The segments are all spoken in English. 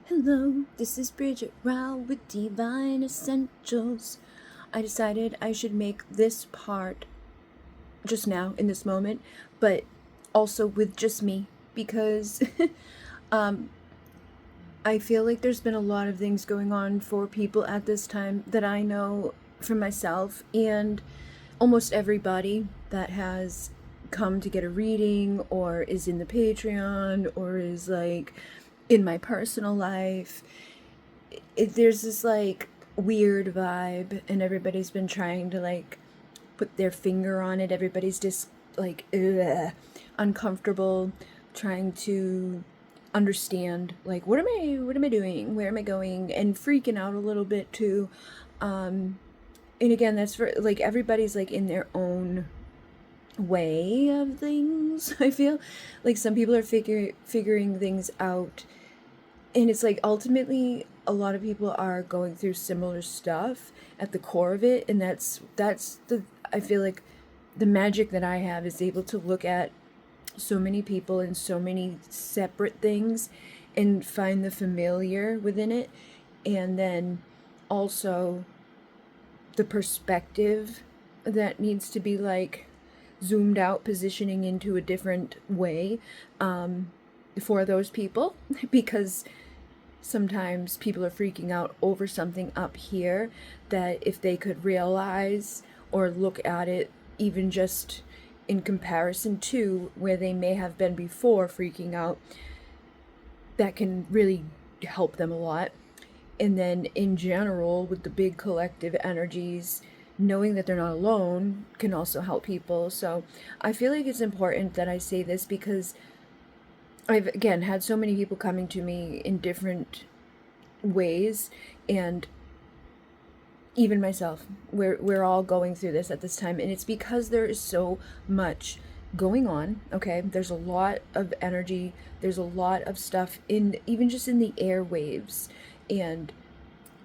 Hello, this is Bridget Rao with Divine Essentials. I decided I should make this part just now in this moment, but also with just me because I feel like there's been a lot of things going on for people at this time that I know for myself and almost everybody that has come to get a reading or is in the Patreon or is like in my personal life. There's this like weird vibe and everybody's been trying to like put their finger on it. Everybody's just like uncomfortable trying to understand like what am I doing, where am I going, and freaking out a little bit too. And again, that's for like everybody's like in their own way of things. I feel like some people are figuring things out, and it's like ultimately a lot of people are going through similar stuff at the core of it, and that's the I feel like the magic that I have is able to look at so many people and so many separate things and find the familiar within it, and then also the perspective that needs to be like zoomed out, positioning into a different way for those people because sometimes people are freaking out over something up here that if they could realize or look at it even just in comparison to where they may have been before freaking out, that can really help them a lot. And then in general, with the big collective energies, knowing that they're not alone can also help people. So I feel like it's important that I say this because I've, again, had so many people coming to me in different ways, and even myself, we're all going through this at this time, and it's because there is so much going on. Okay, there's a lot of energy, there's a lot of stuff in even just in the airwaves, and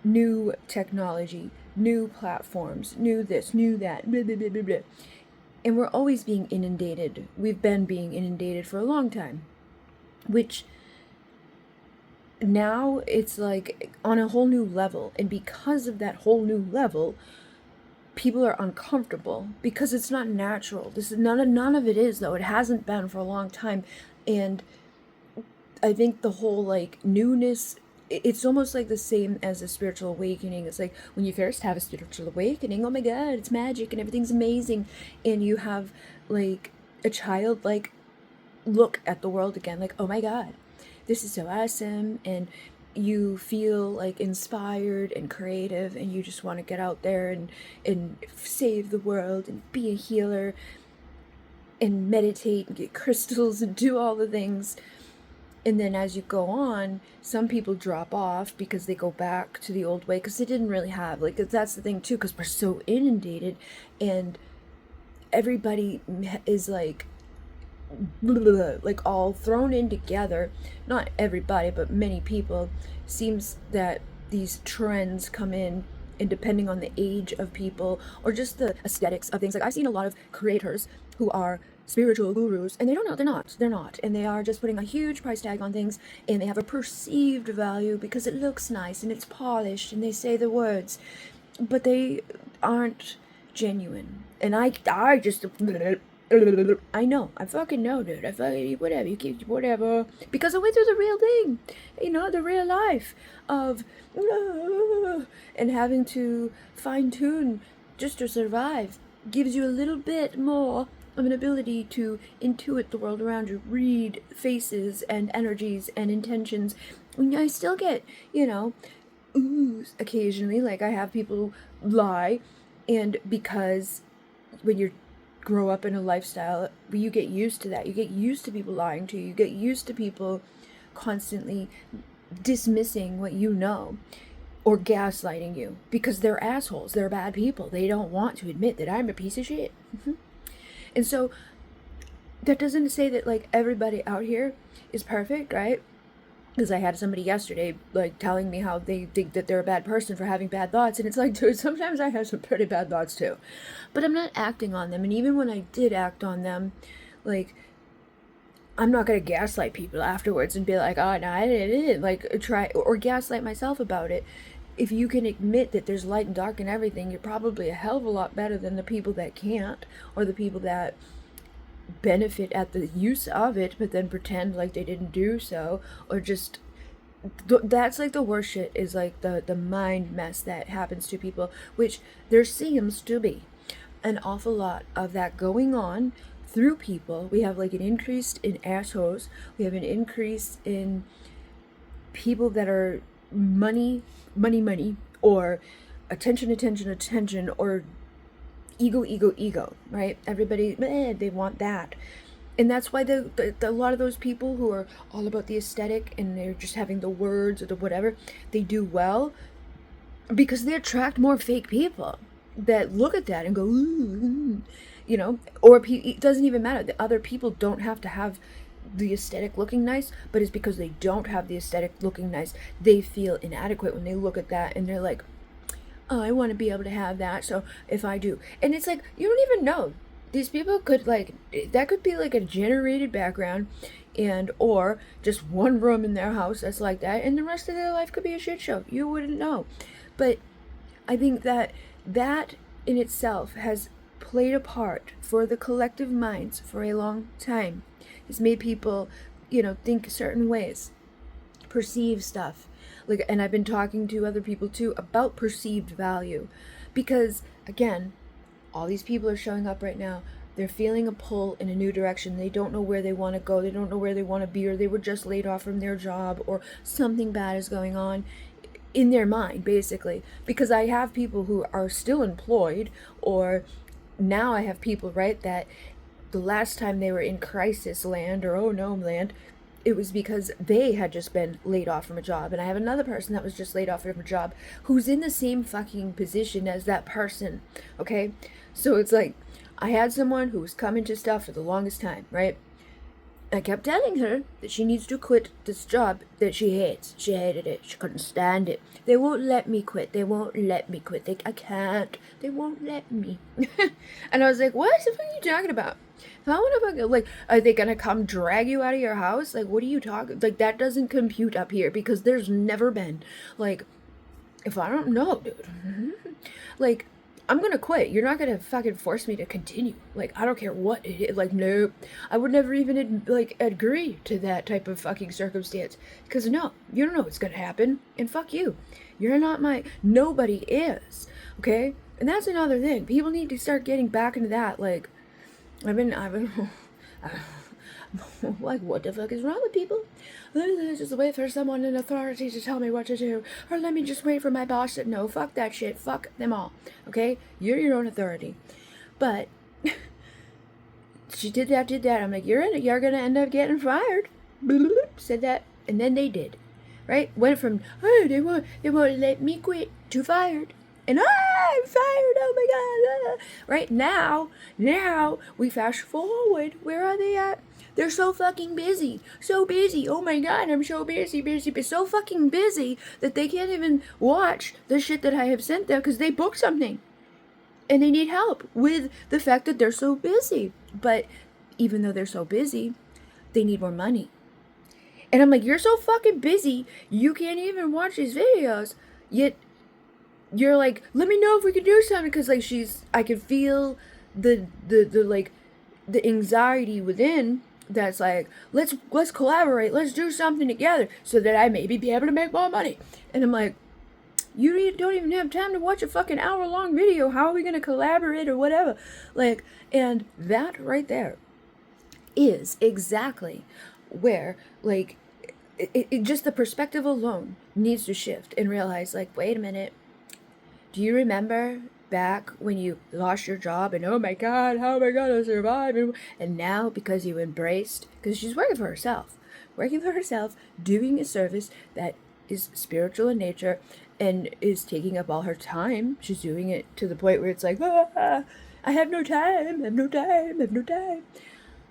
new technology, new platforms, new this, new that, blah, blah, blah, blah, blah. And we're always being inundated. We've been being inundated for a long time, which now it's like on a whole new level. And because of that whole new level, people are uncomfortable because it's not natural. This is none of it is, though. It hasn't been for a long time. And I think the whole like newness, it's almost like the same as a spiritual awakening. It's like when you first have a spiritual awakening, oh my god, it's magic and everything's amazing, and you have like a child like look at the world again, like, oh my god, this is so awesome, and you feel like inspired and creative, and you just want to get out there and save the world and be a healer and meditate and get crystals and do all the things. And then as you go on, some people drop off because they go back to the old way because they didn't really have, like, that's the thing too, because we're so inundated and everybody is like like all thrown in together. Not everybody, but many people. Seems that these trends come in, and depending on the age of people or just the aesthetics of things, like I've seen a lot of creators who are spiritual gurus, and they don't know, they're not, and they are just putting a huge price tag on things, and they have a perceived value because it looks nice and it's polished and they say the words, but they aren't genuine. And I just I know, I fucking know, dude. I fucking whatever, you keep whatever, because I went through the real thing, the real life of and having to fine tune just to survive gives you a little bit more of an ability to intuit the world around you, read faces and energies and intentions. I still get, oohs occasionally, like I have people lie, and because when you grow up in a lifestyle, you get used to that. You get used to people lying to you. You get used to people constantly dismissing what you know or gaslighting you because they're assholes. They're bad people. They don't want to admit that I'm a piece of shit. And so that doesn't say that like everybody out here is perfect, right? Because I had somebody yesterday like telling me how they think that they're a bad person for having bad thoughts, and it's like, dude, sometimes I have some pretty bad thoughts too, but I'm not acting on them. And even when I did act on them, like I'm not gonna gaslight people afterwards and be like, oh no, I didn't like try or gaslight myself about it. If you can admit that there's light and dark and everything, you're probably a hell of a lot better than the people that can't, or the people that benefit at the use of it but then pretend like they didn't do so, or just that's like the worst shit, is like the mind mess that happens to people, which there seems to be an awful lot of that going on through people. We have like an increase in assholes, we have an increase in people that are money, or attention, or ego, right? Everybody, they want that. And that's why a lot of those people who are all about the aesthetic and they're just having the words or the whatever, they do well because they attract more fake people that look at that and go, ooh, you know, or it doesn't even matter. The other people don't have to have the aesthetic looking nice, but it's because they don't have the aesthetic looking nice. They feel inadequate when they look at that and they're like, oh, I want to be able to have that. So if I do, and it's like, you don't even know. These people could like, that could be like a generated background, and or just one room in their house that's like that, and the rest of their life could be a shit show. You wouldn't know. But I think that in itself has played a part for the collective minds for a long time. It's made people, think certain ways, perceive stuff. Like, and I've been talking to other people too about perceived value, because again, all these people are showing up right now. They're feeling a pull in a new direction. They don't know where they want to go. They don't know where they want to be, or they were just laid off from their job, or something bad is going on in their mind, basically. Because I have people who are still employed, or now I have people, right, that the last time they were in crisis land or oh no land, it was because they had just been laid off from a job. And I have another person that was just laid off from a job who's in the same fucking position as that person, okay? So it's like, I had someone who was coming to stuff for the longest time, right? I kept telling her that she needs to quit this job that she hates. She hated it. She couldn't stand it. They won't let me quit. I can't. They won't let me. And I was like, what the fuck are you talking about? If I want to, like, are they going to come drag you out of your house? Like, what are you talking? Like, that doesn't compute up here, because there's never been, like, if I don't know, dude. Like, I'm gonna quit. You're not gonna fucking force me to continue. Like, I don't care what it is. Like, nope. I would never even, agree to that type of fucking circumstance. Because, no, you don't know what's gonna happen. And fuck you. You're not nobody is. Okay? And that's another thing. People need to start getting back into that. Like, I've been, like, what the fuck is wrong with people? Let me just wait for someone in authority to tell me what to do. Or let me just wait for my boss to, no, fuck that shit. Fuck them all. Okay? You're your own authority. But she did that. I'm like, you're gonna end up getting fired. Said that. And then they did. Right? Went from, oh, they won't let me quit, to fired. And I'm fired, oh my god. Right? Now, we fast forward. Where are they at? They're so fucking busy. So busy. Oh my god, I'm so busy. But so fucking busy that they can't even watch the shit that I have sent them because they booked something. And they need help with the fact that they're so busy. But even though they're so busy, they need more money. And I'm like, you're so fucking busy, you can't even watch these videos. Yet, you're like, let me know if we can do something. Because, like, I can feel the anxiety within that's like, let's collaborate, let's do something together so that I maybe be able to make more money. And I'm like, you don't even have time to watch a fucking hour-long video. How are we going to collaborate or whatever? Like, and that right there is exactly where, like, it just the perspective alone needs to shift and realize, like, wait a minute. Do you remember back when you lost your job and oh my god, how am I gonna survive? And now, because you embraced, because she's working for herself, doing a service that is spiritual in nature and is taking up all her time. She's doing it to the point where it's like, I have no time.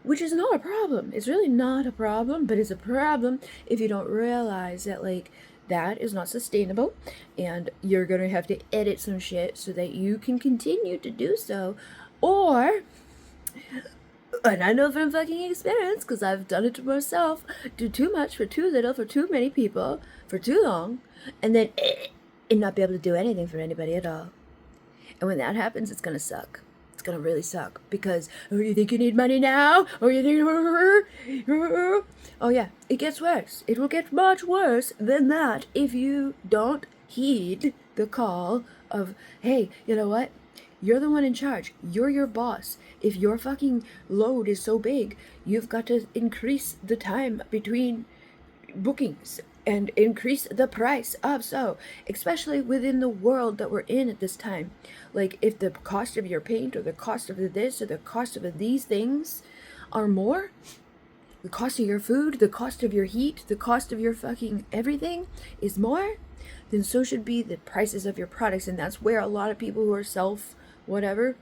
Which is not a problem. It's really not a problem, but it's a problem if you don't realize that, like, that is not sustainable, and you're going to have to edit some shit so that you can continue to do so, or And I know from fucking experience, because I've done it to myself. Do too much for too little for too many people for too long, and then and not be able to do anything for anybody at all. And when that happens, it's gonna suck. It's gonna really suck, because, oh, you think you need money now? Or you think, oh yeah, it gets worse. It will get much worse than that if you don't heed the call of, hey, you know what? You're the one in charge. You're your boss. If your fucking load is so big, you've got to increase the time between bookings and increase the price of so, especially within the world that we're in at this time. Like, if the cost of your paint or the cost of this or the cost of these things are more, the cost of your food, the cost of your heat, the cost of your fucking everything is more, then so should be the prices of your products. And that's where a lot of people who are self whatever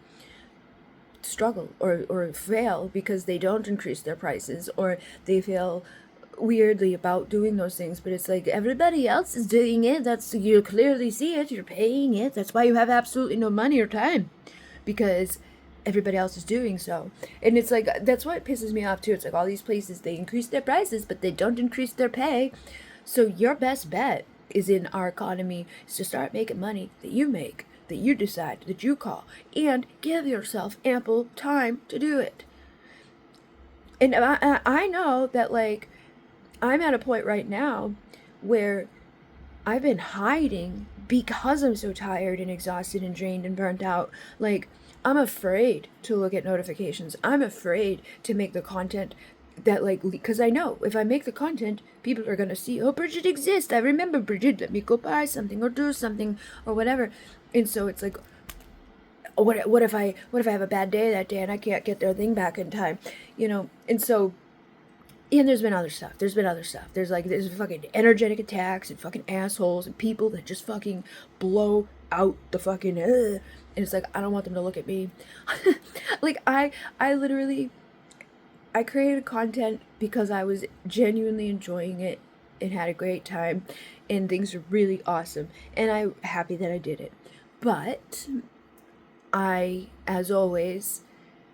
struggle or fail, because they don't increase their prices, or they feel weirdly about doing those things. But it's like, everybody else is doing it. That's, you clearly see it, you're paying it. That's why you have absolutely no money or time, because everybody else is doing so. And it's like, that's what pisses me off too. It's like, all these places, they increase their prices, but they don't increase their pay. So your best bet is, in our economy, is to start making money that you make, that you decide, that you call, and give yourself ample time to do it. And I know that, like, I'm at a point right now where I've been hiding because I'm so tired and exhausted and drained and burnt out. Like, I'm afraid to look at notifications. I'm afraid to make the content that, like, because I know if I make the content, people are going to see, oh, Bridget exists. I remember Bridget. Let me go buy something or do something or whatever. And so it's like, what if I have a bad day that day and I can't get their thing back in time, you know? And so, and there's been other stuff. There's fucking energetic attacks and fucking assholes and people that just fucking blow out the fucking, and it's like, I don't want them to look at me. Like, I literally, I created content because I was genuinely enjoying it and had a great time, and things are really awesome, and I'm happy that I did it. But I, as always,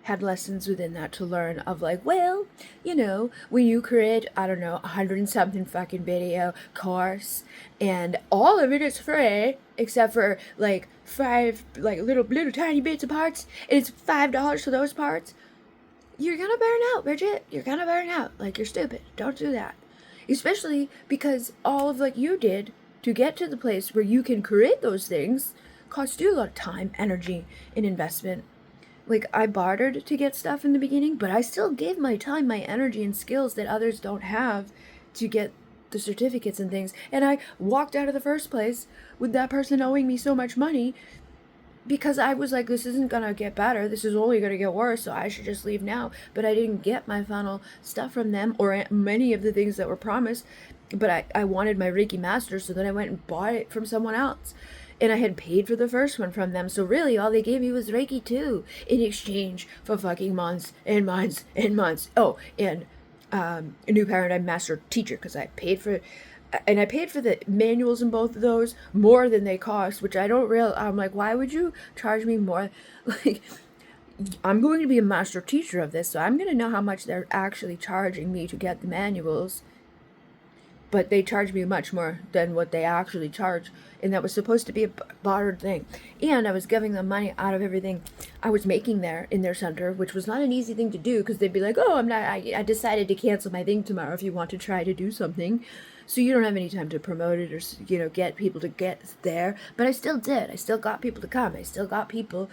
had lessons within that to learn of, like, well, you know, when you create, I don't know, 100 and something fucking video course, and all of it is free, except for, like, 5, like, little tiny bits of parts, and it's $5 for those parts, you're gonna burn out, Bridget. You're gonna burn out. Like, you're stupid. Don't do that. Especially because all of, like, you did to get to the place where you can create those things cost you a lot of time, energy, and investment. Like, I bartered to get stuff in the beginning, but I still gave my time, my energy, and skills that others don't have to get the certificates and things. And I walked out of the first place with that person owing me so much money, because I was like, this isn't gonna get better, this is only gonna get worse, so I should just leave now. But I didn't get my final stuff from them, or many of the things that were promised. But I wanted my Reiki master, so then I went and bought it from someone else. And I had paid for the first one from them, so really all they gave me was Reiki 2 in exchange for fucking months and months and months. Oh, and a new paradigm master teacher, because I paid for the manuals in both of those more than they cost, which I'm like, why would you charge me more? Like, I'm going to be a master teacher of this, so I'm going to know how much they're actually charging me to get the manuals. But they charge me much more than what they actually charge, and that was supposed to be a bartered thing. And I was giving them money out of everything I was making there in their center, which was not an easy thing to do, because they'd be like, oh, I decided to cancel my thing tomorrow if you want to try to do something. So you don't have any time to promote it or, you know, get people to get there. But I still did. I still got people to come. I still got people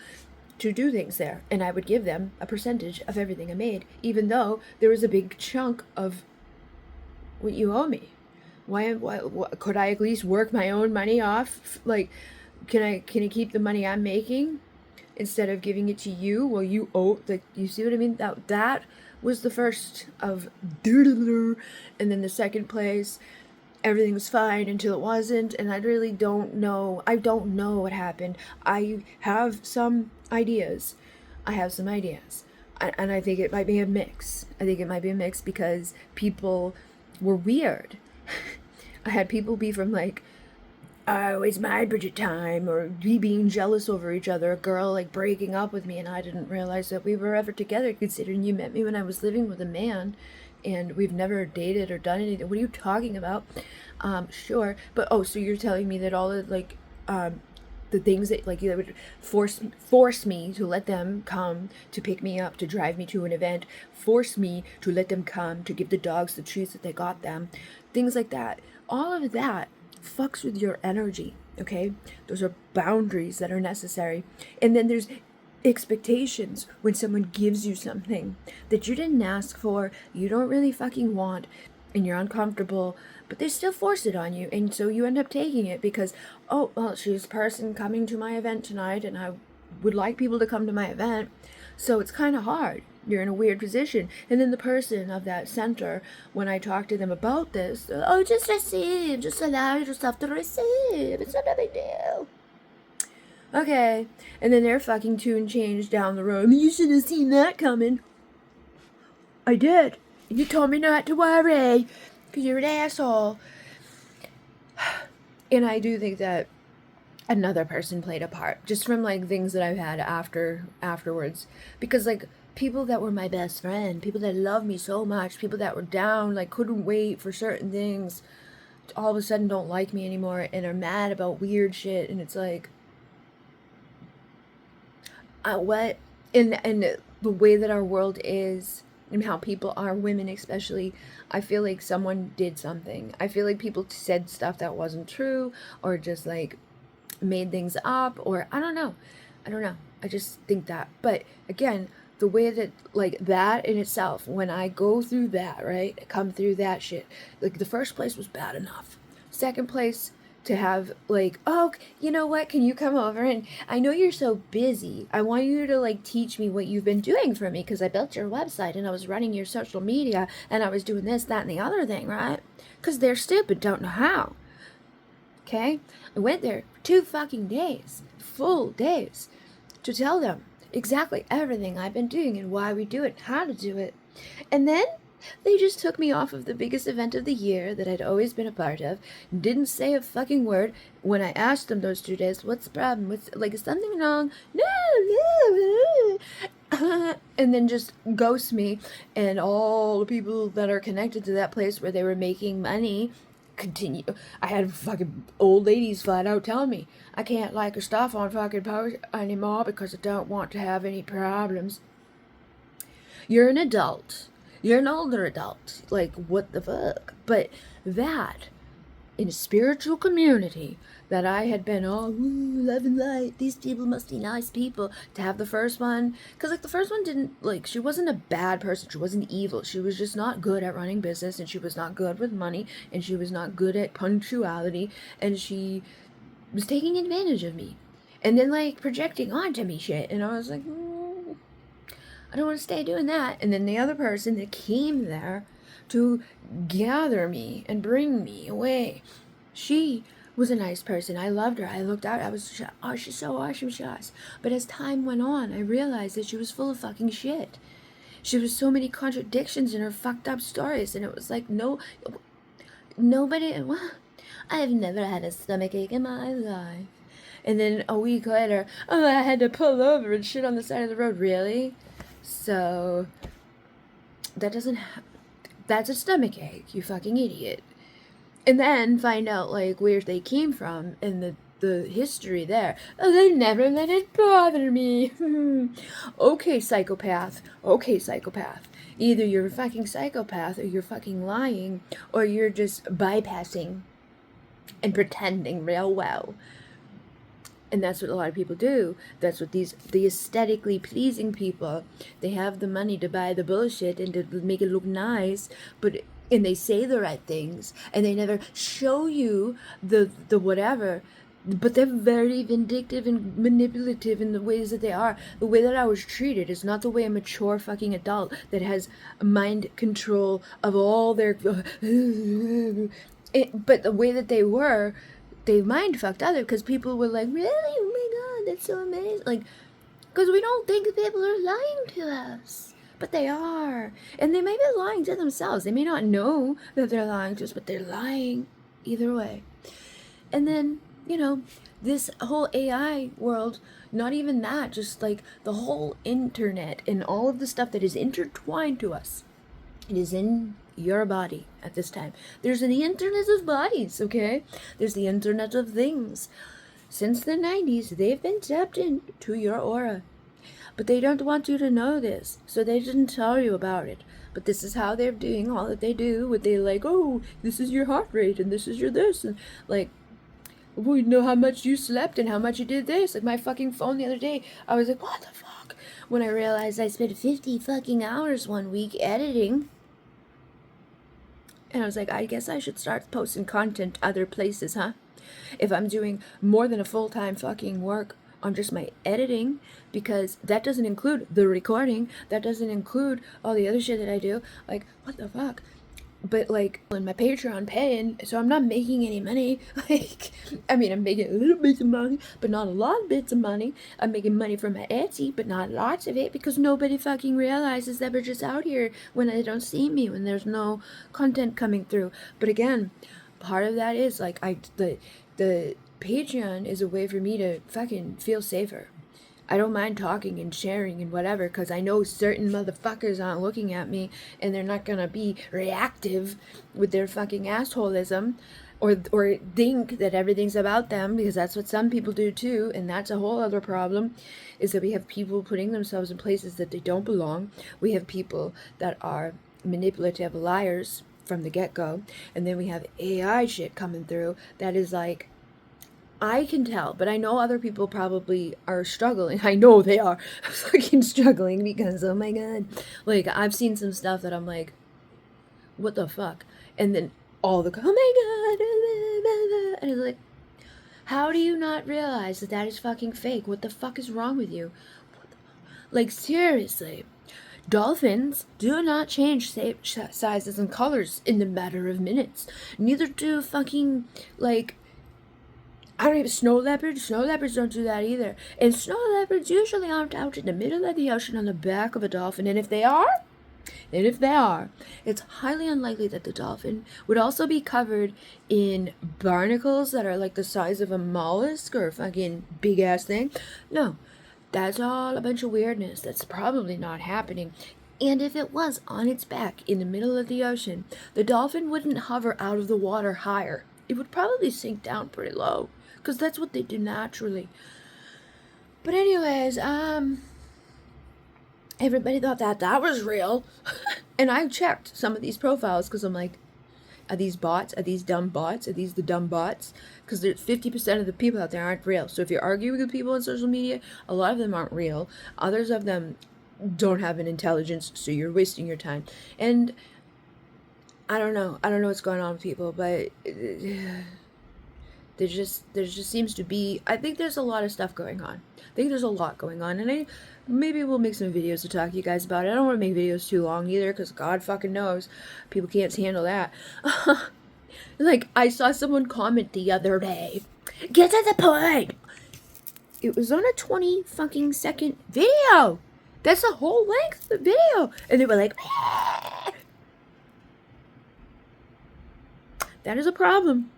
to do things there. And I would give them a percentage of everything I made, even though there was a big chunk of what you owe me. Why could I at least work my own money off? Like, can I keep the money I'm making instead of giving it to you? Well, you owe, like, you see what I mean? That was the first of, and then the second place, everything was fine until it wasn't, and I really don't know. I don't know what happened. I have some ideas. And I think it might be a mix. Because people were weird. I had people be from, like, oh, it's my Bridget time, or we being jealous over each other, a girl like breaking up with me and I didn't realize that we were ever together, considering you met me when I was living with a man and we've never dated or done anything. What are you talking about? Sure. But oh, so you're telling me that all the like the things that like you would force me to let them come to pick me up, to drive me to an event, force me to let them come to give the dogs the treats that they got them, things like that. All of that fucks with your energy. Okay, those are boundaries that are necessary. And then there's expectations when someone gives you something that you didn't ask for, you don't really fucking want, and you're uncomfortable, but they still force it on you, and so you end up taking it because, oh, well, she's a person coming to my event tonight and I would like people to come to my event, so it's kind of hard. You're in a weird position. And then the person of that center, when I talk to them about this, oh, just receive, just allow yourself to receive, it's not a big deal. Okay. And then their fucking tune changed down the road. You should have seen that coming. I did. You told me not to worry because you're an asshole. And I do think that another person played a part, just from like things that I've had afterwards, because like people that were my best friend, people that loved me so much, people that were down, like couldn't wait for certain things, all of a sudden don't like me anymore and are mad about weird shit. And it's like, what? And the way that our world is and how people are, women especially, I feel like someone did something. I feel like people said stuff that wasn't true, or just like made things up, or I don't know. I just think that. But again, the way that like that in itself, when I go through that, right, I come through that shit, like the first place was bad enough. Second place, to have like, oh, you know what, can you come over, and I know you're so busy, I want you to like teach me what you've been doing for me, because I built your website and I was running your social media and I was doing this, that, and the other thing, right? Because they're stupid, don't know how. Okay, I went there 2 fucking days, full days, to tell them exactly everything I've been doing and why we do it, how to do it. And then they just took me off of the biggest event of the year that I'd always been a part of, didn't say a fucking word. When I asked them those 2 days, what's the problem? What's, like, is something wrong? No. And then just ghost me, and all the people that are connected to that place where they were making money continue. I had fucking old ladies flat out telling me I can't like her stuff on fucking post anymore because I don't want to have any problems. You're an adult. You're an older adult. Like, what the fuck? But that, in a spiritual community, that I had been all, ooh, love and light, these people must be nice people, to have the first one, because like the first one didn't, like, she wasn't a bad person, she wasn't evil, she was just not good at running business, and she was not good with money, and she was not good at punctuality, and she was taking advantage of me, and then like projecting onto me shit, and I was like, I don't want to stay doing that. And then the other person that came there to gather me and bring me away, she was a nice person. I loved her. I looked out. I was, oh, she's so awesome, she's. But as time went on, I realized that she was full of fucking shit. She was so many contradictions in her fucked up stories. And it was like, nobody, well, I've never had a stomachache in my life. And then a week later, oh, I had to pull over and shit on the side of the road. Really? So that doesn't that's a stomach ache, you fucking idiot. And then find out like where they came from and the history there. Oh, they never let it bother me. Okay, psychopath. Either you're a fucking psychopath, or you're fucking lying, or you're just bypassing and pretending real well. And that's what a lot of people do. That's what the aesthetically pleasing people, they have the money to buy the bullshit and to make it look nice, and they say the right things, and they never show you the whatever, but they're very vindictive and manipulative in the ways that they are. The way that I was treated is not the way a mature fucking adult that has mind control of all their but the way that they were, they mind fucked other, because people were like, really? Oh my god, that's so amazing. Like, because we don't think people are lying to us, but they are. And they may be lying to themselves. They may not know that they're lying to us, but they're lying either way. And then you know, this whole AI world, not even that, just like the whole internet and all of the stuff that is intertwined to us. It is in your body at this time. There's an internet of bodies, okay? There's the internet of things. Since the 90s, they've been tapped into your aura. But they don't want you to know this, so they didn't tell you about it. But this is how they're doing all that they do. With they like, oh, this is your heart rate and this is your this, and like, we know how much you slept and how much you did this. Like my fucking phone the other day, I was like, what the fuck? When I realized I spent 50 fucking hours one week editing. And I was like, I guess I should start posting content other places, huh? If I'm doing more than a full-time fucking work on just my editing, because that doesn't include the recording, that doesn't include all the other shit that I do. Like, what the fuck? But like in my Patreon paying, so I'm not making any money. Like, I mean, I'm making a little bit of money, but not a lot of bits of money. I'm making money from my Etsy, but not lots of it, because nobody fucking realizes that we're just out here when they don't see me, when there's no content coming through. But again, part of that is like the Patreon is a way for me to fucking feel safer. I don't mind talking and sharing and whatever, because I know certain motherfuckers aren't looking at me and they're not gonna be reactive with their fucking assholism or think that everything's about them, because that's what some people do too, and that's a whole other problem, is that we have people putting themselves in places that they don't belong. We have people that are manipulative liars from the get-go, and then we have AI shit coming through that is like, I can tell, but I know other people probably are struggling. I know they are fucking struggling, because, oh my god. Like, I've seen some stuff that I'm like, what the fuck? And then all the, oh my god. And it's like, how do you not realize that that is fucking fake? What the fuck is wrong with you? Like, seriously. Dolphins do not change shape, sizes, and colors in the matter of minutes. Neither do fucking, like, I don't even, snow leopards don't do that either. And snow leopards usually aren't out in the middle of the ocean on the back of a dolphin. And if they are, it's highly unlikely that the dolphin would also be covered in barnacles that are like the size of a mollusk or a fucking big ass thing. No, that's all a bunch of weirdness. That's probably not happening. And if it was on its back in the middle of the ocean, the dolphin wouldn't hover out of the water higher. It would probably sink down pretty low, because that's what they do naturally. But anyways, everybody thought that was real. And I checked some of these profiles, because I'm like, are these bots? Are these dumb bots? Are these the dumb bots? Because there's 50% of the people out there aren't real. So if you're arguing with people on social media, a lot of them aren't real. Others of them don't have an intelligence, so you're wasting your time. And I don't know what's going on with people, but there just seems to be, I think there's a lot of stuff going on. I think there's a lot going on, and maybe we'll make some videos to talk to you guys about it. I don't want to make videos too long either, because God fucking knows, people can't handle that. Like, I saw someone comment the other day, get to the point! It was on a 20 fucking second video! That's the whole length of the video! And they were like, that is a problem.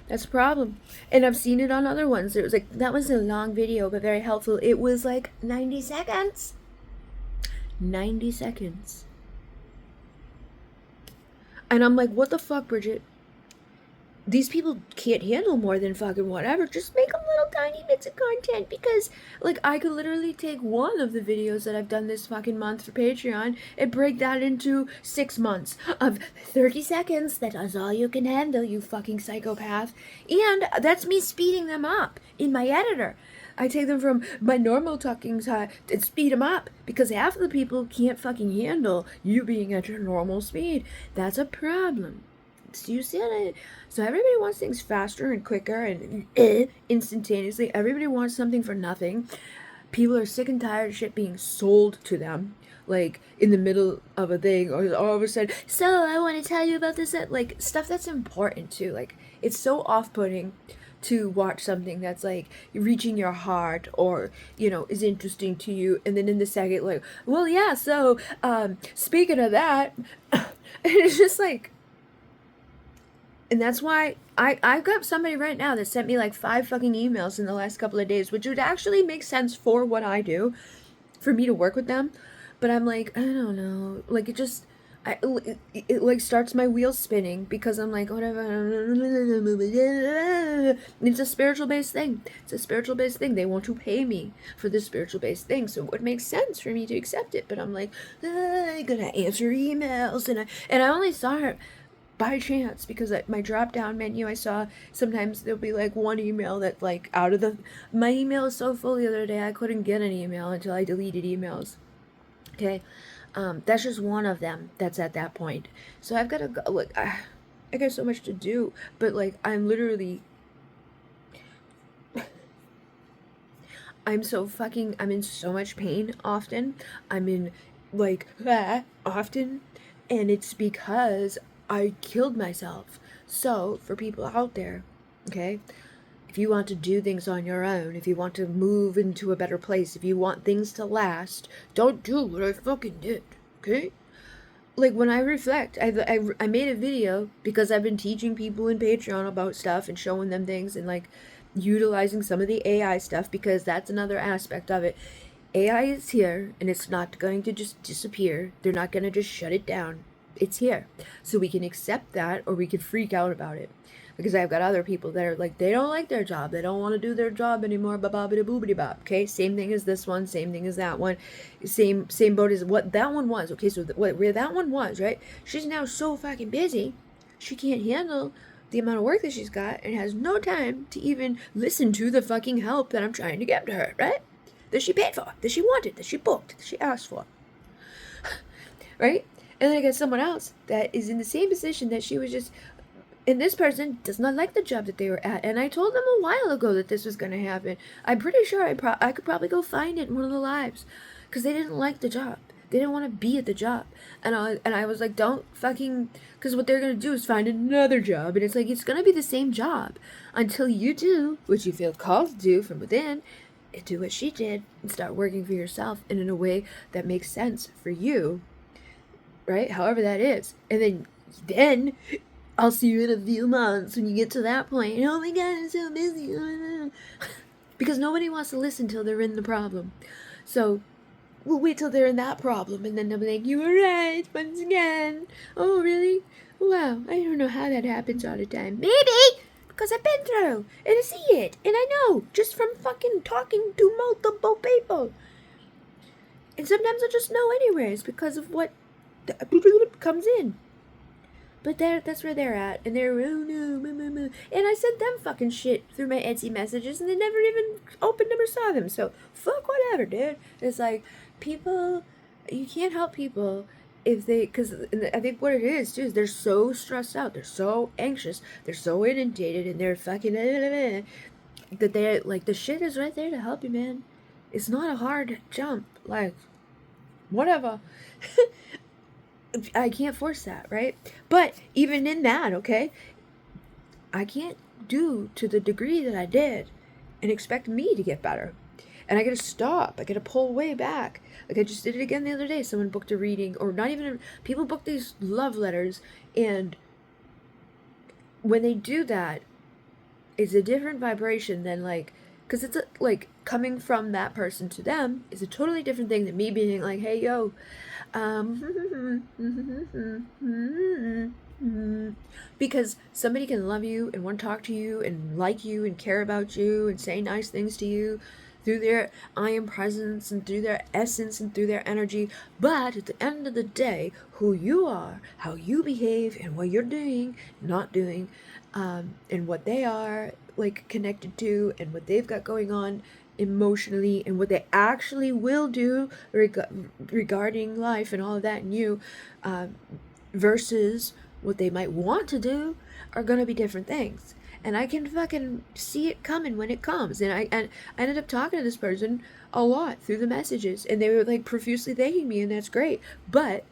That's a problem. And I've seen it on other ones. It was like, that was a long video, but very helpful. It was like 90 seconds. 90 seconds. And I'm like, what the fuck, Bridget? These people can't handle more than fucking whatever. Just make them little tiny bits of content, because, like, I could literally take one of the videos that I've done this fucking month for Patreon and break that into 6 months of 30 seconds. That is all you can handle, you fucking psychopath. And that's me speeding them up in my editor. I take them from my normal talking time and speed them up, because half of the people can't fucking handle you being at your normal speed. That's a problem. Do you see it? So everybody wants things faster and quicker and instantaneously. Everybody wants something for nothing. People are sick and tired of shit being sold to them, like in the middle of a thing, or all of a sudden, so I want to tell you about this, like stuff that's important too. Like, it's so off-putting to watch something that's like reaching your heart, or, you know, is interesting to you, and then in the second, like, well, yeah, so speaking of that, and it's just like, and that's why I've got somebody right now that sent me like 5 fucking emails in the last couple of days, which would actually make sense for what I do, for me to work with them. But I'm like, I don't know. Like, it like starts my wheels spinning because I'm like, whatever. It's a spiritual based thing. It's a spiritual based thing. They want to pay me for this spiritual based thing. So it would make sense for me to accept it. But I'm like, I gotta answer emails. And I only saw her by chance because my drop down menu, I saw sometimes there'll be like one email that like out of my email is so full the other day I couldn't get an email until I deleted emails. Okay, that's just one of them that's at that point. So I've got to go. Look, I got so much to do, but like I'm literally, I'm in so much pain often. I'm in like often, and it's because I killed myself. So for people out there, okay, if you want to do things on your own, if you want to move into a better place, if you want things to last, don't do what I fucking did, okay? Like, when I reflect, I made a video because I've been teaching people in Patreon about stuff and showing them things and, like, utilizing some of the AI stuff because that's another aspect of it. AI is here, and it's not going to just disappear. They're not going to just shut it down. It's here. So we can accept that, or we can freak out about it. Because I've got other people that are like, they don't like their job. They don't want to do their job anymore. Ba-ba-ba-da-boobity-bop. Okay? Same thing as this one. Same thing as that one. Same boat as what that one was. Okay? So where that one was, right? She's now so fucking busy. She can't handle the amount of work that she's got and has no time to even listen to the fucking help that I'm trying to give to her, right? That she paid for. That she wanted. That she booked. That she asked for. Right? And then I got someone else that is in the same position that she was just... And this person does not like the job that they were at. And I told them a while ago that this was going to happen. I'm pretty sure I could probably go find it in one of the lives. Because they didn't like the job. They didn't want to be at the job. And I was like, don't fucking... Because what they're going to do is find another job. And it's like, it's going to be the same job. Until you do what you feel called to do from within. And do what she did. And start working for yourself. And in a way that makes sense for you. Right? However that is. And then I'll see you in a few months when you get to that point. Oh my God, I'm so busy. Because nobody wants to listen till they're in the problem. So we'll wait till they're in that problem, and then they'll be like, you were right once again. Oh, really? Wow, I don't know how that happens all the time. Maybe because I've been through, and I see it, and I know just from fucking talking to multiple people. And sometimes I just know anyways because of what comes in. But that's where they're at, and they're, oh no, and I sent them fucking shit through my Etsy messages, and they never even opened them or saw them, so fuck whatever, dude. It's like, people, you can't help people if they, because I think what it is, too, is they're so stressed out, they're so anxious, they're so inundated, and they're fucking, that they're, like, the shit is right there to help you, man. It's not a hard jump, like, whatever. I can't force that, right? But even in that, okay, I can't do to the degree that I did and expect me to get better. And I gotta stop. I gotta pull way back. Like I just did it again the other day. Someone booked a reading, or not even, people book these love letters, and when they do that, it's a different vibration than like, because it's like coming from that person to them is a totally different thing than me being like, hey, yo, because somebody can love you and want to talk to you and like you and care about you and say nice things to you through their I am presence and through their essence and through their energy, but at the end of the day, who you are, how you behave, and what you're doing, not doing, and what they are like connected to, and what they've got going on emotionally, and what they actually will do regarding life and all of that, and you, versus what they might want to do, are going to be different things. And I can fucking see it coming when it comes. And I ended up talking to this person a lot through the messages, and they were like profusely thanking me, and that's great. But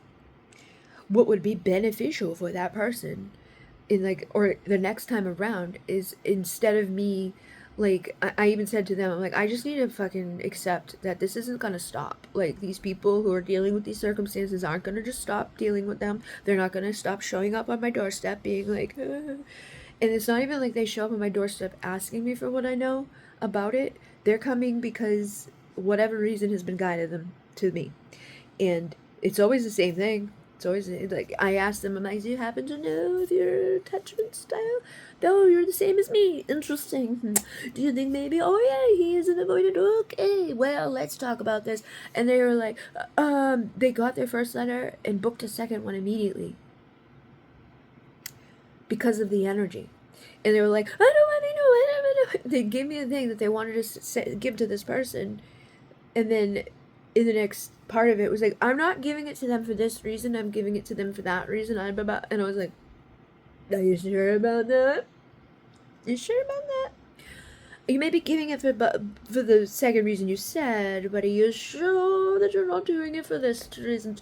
what would be beneficial for that person in like, or the next time around, is instead of me, like, I even said to them, I'm like, I just need to fucking accept that this isn't gonna stop. Like, these people who are dealing with these circumstances aren't gonna just stop dealing with them. They're not gonna stop showing up on my doorstep being like, And it's not even like they show up on my doorstep asking me for what I know about it. They're coming because whatever reason has been guided them to me. And it's always the same thing. It's always like, I ask them, I'm like, do you happen to know your attachment style? No, you're the same as me. Interesting. Do you think maybe, oh yeah, he is an avoidant? Okay, well, let's talk about this. And they were like, they got their first letter and booked a second one immediately because of the energy. And they were like, I don't want to know it. They gave me a thing that they wanted to give to this person. And then in the next part of it was like, I'm not giving it to them for this reason. I'm giving it to them for that reason. And I was like, are you sure about that? You sure about that? You may be giving it for the second reason you said, but are you sure that you're not doing it for this reason?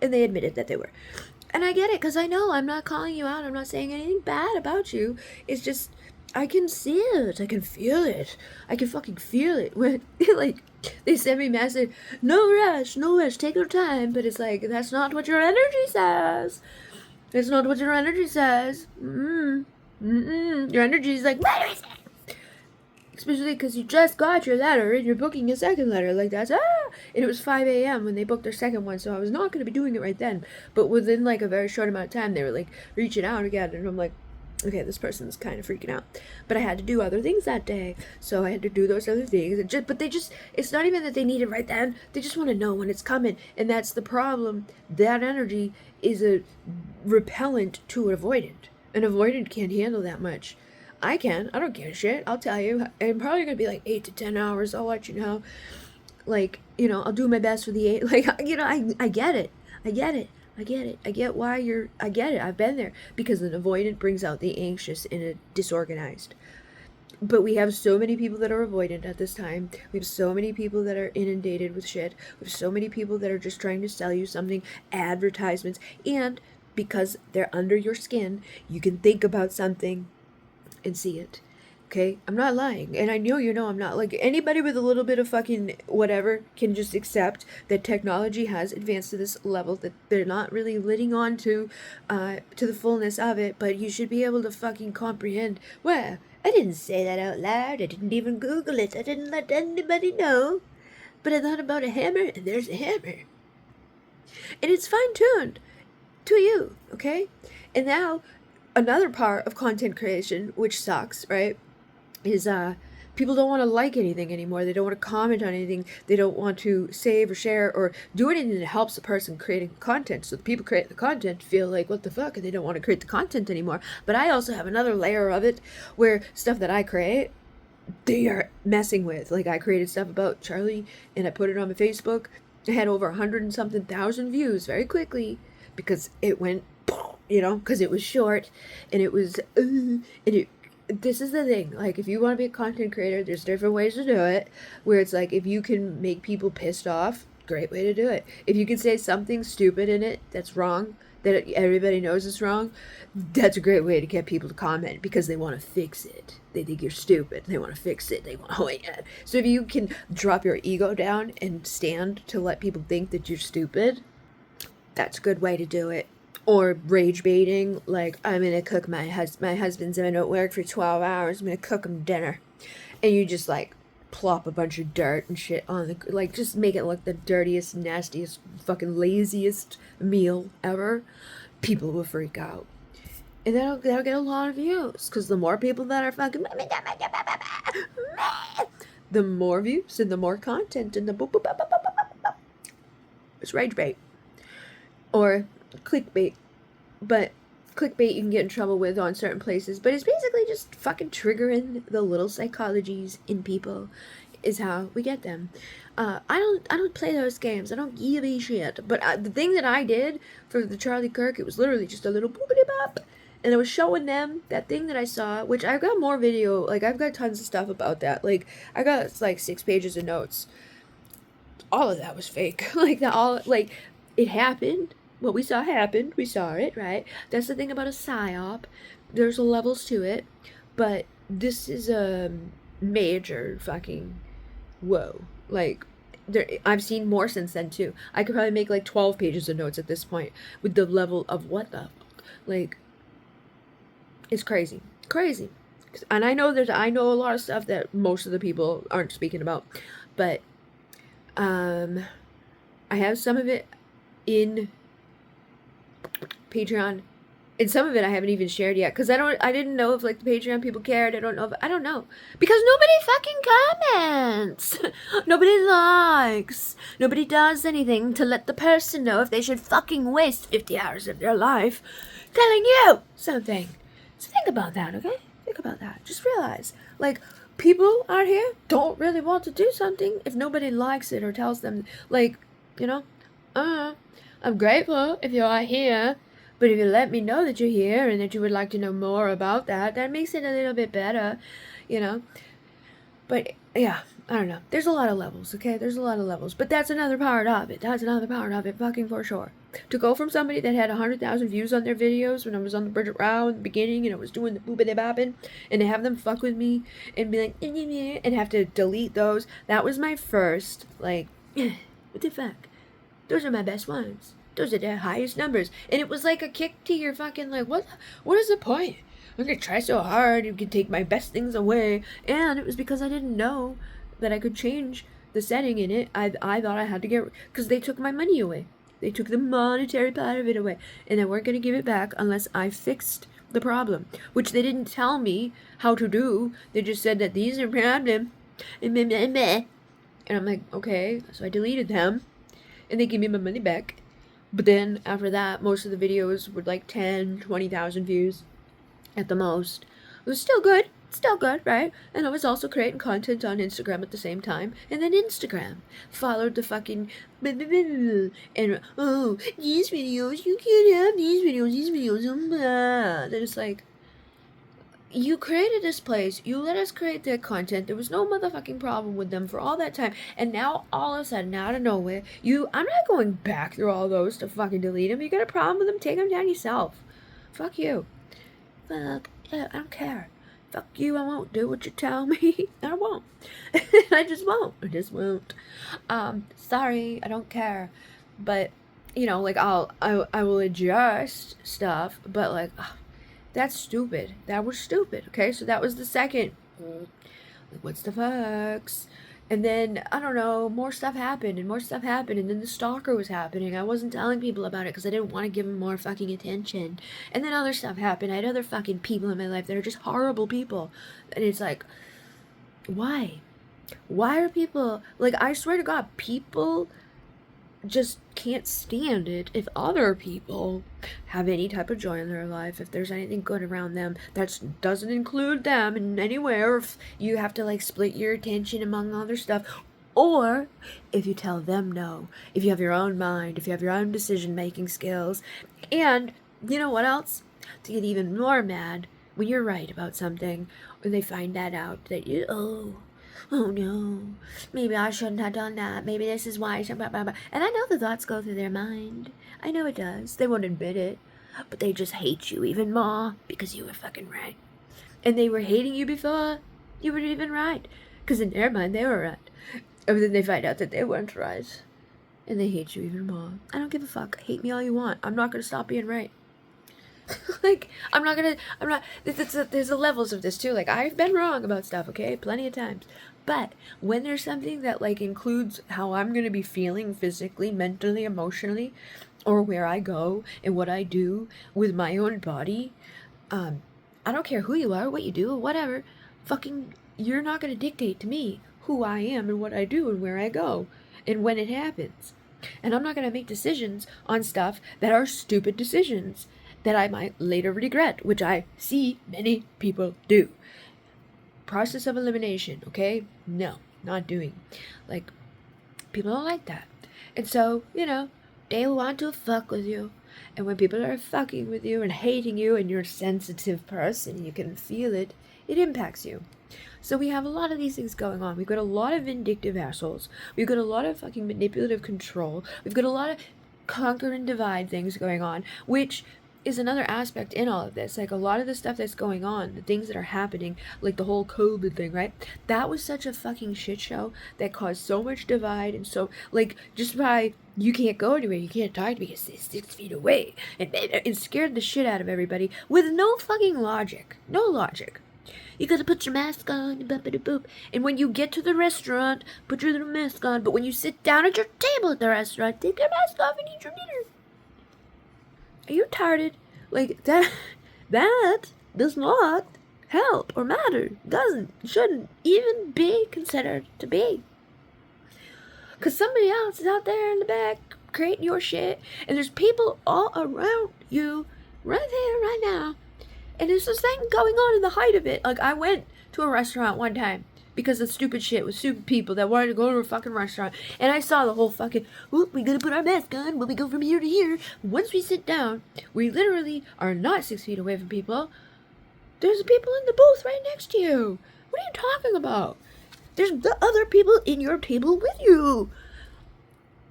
And they admitted that they were. And I get it, because I know I'm not calling you out. I'm not saying anything bad about you. It's just, I can see it. I can feel it. I can fucking feel it. When, like, they send me message, no rush, take your time. But it's like, that's not what your energy says. That's not what your energy says. Your energy is like, where is it? Especially because you just got your letter and you're booking a second letter. Like, that's, and it was 5 a.m. when they booked their second one, so I was not going to be doing it right then. But within, like, a very short amount of time, they were, like, reaching out again, and I'm like, okay, this person's kind of freaking out. But I had to do other things that day, so I had to do those other things. But it's not even that they need it right then. They just want to know when it's coming, and that's the problem. That energy is a repellent to an avoidant. An avoidant can't handle that much. I can. I don't give a shit. I'll tell you. I'm probably going to be like 8 to 10 hours. I'll let you know. Like, I'll do my best for the 8. Like, I get it. I get it. I get why I get it. I've been there. Because an avoidant brings out the anxious and a disorganized. But we have so many people that are avoidant at this time. We have so many people that are inundated with shit. We have so many people that are just trying to sell you something, advertisements. And because they're under your skin, you can think about something and see it. Okay? I'm not lying. And I know I'm not. Like, anybody with a little bit of fucking whatever can just accept that technology has advanced to this level that they're not really living on to the fullness of it, but you should be able to fucking comprehend, well, I didn't say that out loud. I didn't even Google it. I didn't let anybody know. But I thought about a hammer, and there's a hammer. And it's fine-tuned to you, okay? And now, another part of content creation, which sucks, right, is people don't want to like anything anymore. They don't want to comment on anything. They don't want to save or share or do anything that helps the person creating content. So the people create the content feel like, what the fuck, and they don't want to create the content anymore. But I also have another layer of it where stuff that I create, they are messing with. Like, I created stuff about Charlie and I put it on my Facebook. I had over 100 and something thousand views very quickly because it went, because it was short and it was, this is the thing, like, if you want to be a content creator, there's different ways to do it, where it's like, if you can make people pissed off, great way to do it. If you can say something stupid in it that's wrong, that everybody knows is wrong, that's a great way to get people to comment, because they want to fix it. They think you're stupid. They want to fix it. They want to, oh yeah. So if you can drop your ego down and stand to let people think that you're stupid, that's a good way to do it. Or rage baiting, like, I'm gonna cook my husband's been at work for 12 hours, I'm gonna cook him dinner. And you just, like, plop a bunch of dirt and shit on the, like, just make it look the dirtiest, nastiest, fucking laziest meal ever. People will freak out. And that'll get a lot of views, because the more people that are fucking, the more views and the more content and the it's rage bait. Or clickbait. But clickbait you can get in trouble with on certain places, but it's basically just fucking triggering the little psychologies in people is how we get them. I don't play those games. I don't give a shit. But the thing that I did for the Charlie Kirk, it was literally just a little boopity bop, and I was showing them that thing that I saw, which I've got more video, like, I've got tons of stuff about that. Like, I got like 6 pages of notes. All of that was fake. It happened. What we saw happened. We saw it, right? That's the thing about a psyop. There's levels to it, but this is a major fucking whoa. Like, I've seen more since then too. I could probably make like 12 pages of notes at this point with the level of what the fuck. Like, It's crazy. Crazy. And I know a lot of stuff that most of the people aren't speaking about. But I have some of it in Patreon. And some of it I haven't even shared yet. Because I didn't know if like the Patreon people cared. I don't know. Because nobody fucking comments. Nobody likes. Nobody does anything to let the person know if they should fucking waste 50 hours of their life telling you something. So think about that, okay? Think about that. Just realize, like, people out here don't really want to do something if nobody likes it or tells them, like, you know, I'm grateful if you are here, but if you let me know that you're here and that you would like to know more about that, that makes it a little bit better, you know. But, yeah, I don't know. There's a lot of levels, okay? There's a lot of levels. But that's another part of it. That's another part of it, fucking for sure. To go from somebody that had 100,000 views on their videos when I was on the Bridget Row in the beginning and I was doing the boobity bopping, and to have them fuck with me and be like, and have to delete those, that was my first, like, what the fuck? Those are my best ones. Those are the highest numbers. And it was like a kick to your fucking, like, what is the point? I'm gonna try so hard, you can take my best things away. And it was because I didn't know that I could change the setting in it. I thought I had to get, because they took my money away. They took the monetary part of it away. And they weren't gonna give it back unless I fixed the problem. Which they didn't tell me how to do. They just said that these are problem. And I'm like, okay. So I deleted them. And they gave me my money back. But then after that, most of the videos were like 10, 20,000 views at the most. It was still good, right? And I was also creating content on Instagram at the same time. And then Instagram followed the fucking and, oh, these videos, you can't have these videos, and it's like, you created this place, you let us create their content, there was no motherfucking problem with them for all that time, and now all of a sudden, out of nowhere, I'm not going back through all those to fucking delete them. You got a problem with them, take them down yourself. Fuck you. Fuck, yeah, I don't care. Fuck you, I won't do what you tell me. I won't. I just won't. Sorry, I don't care. But, you know, like, I will adjust stuff, but, like, that's stupid. That was stupid, okay? So that was the second. Like, what's the fucks? And then, I don't know, more stuff happened, and then the stalker was happening. I wasn't telling people about it because I didn't want to give them more fucking attention. And then other stuff happened. I had other fucking people in my life that are just horrible people. And it's like, why? Why are people, like, I swear to God, people just can't stand it if other people have any type of joy in their life, if there's anything good around them that doesn't include them in any way, or if you have to like split your attention among other stuff, or if you tell them no, if you have your own mind, if you have your own decision making skills. And you know what else? To get even more mad when you're right about something, when they find that out, that you, oh no, maybe I shouldn't have done that, maybe this is why, blah, blah, blah. And I know the thoughts go through their mind. I know it does. They won't admit it, but they just hate you even more because you were fucking right. And they were hating you before you were even right, because in their mind they were right. And then they find out that they weren't right, and they hate you even more. I don't give a fuck. Hate me all you want. I'm not gonna stop being right. Like, there's the levels of this too. Like, I've been wrong about stuff, okay? Plenty of times. But when there's something that, like, includes how I'm going to be feeling physically, mentally, emotionally, or where I go and what I do with my own body, I don't care who you are, what you do, whatever. Fucking, you're not going to dictate to me who I am and what I do and where I go and when it happens. And I'm not going to make decisions on stuff that are stupid decisions that I might later regret, which I see many people do. Process of elimination, okay? No, not doing. Like, people don't like that. And so, you know, they want to fuck with you. And when people are fucking with you and hating you and you're a sensitive person, you can feel it, it impacts you. So we have a lot of these things going on. We've got a lot of vindictive assholes. We've got a lot of fucking manipulative control. We've got a lot of conquer and divide things going on, which is another aspect in all of this. Like, a lot of the stuff that's going on, the things that are happening, like the whole COVID thing, right? That was such a fucking shit show that caused so much divide, and so, like, just by, you can't go anywhere, you can't talk to me, because it's 6 feet away, and it scared the shit out of everybody with no fucking logic. No logic. You gotta put your mask on, boop. And when you get to the restaurant, put your little mask on. But when you sit down at your table at the restaurant, take your mask off and eat your dinner. Are you retarded? Like, that does not help or matter. Shouldn't even be considered to be. Because somebody else is out there in the back creating your shit. And there's people all around you right there, right now. And there's this thing going on in the height of it. Like, I went to a restaurant one time because of stupid shit with stupid people that wanted to go to a fucking restaurant. And I saw the whole fucking, we gotta put our mask on when we go from here to here. Once we sit down, we literally are not 6 feet away from people. There's people in the booth right next to you. What are you talking about? There's the other people in your table with you.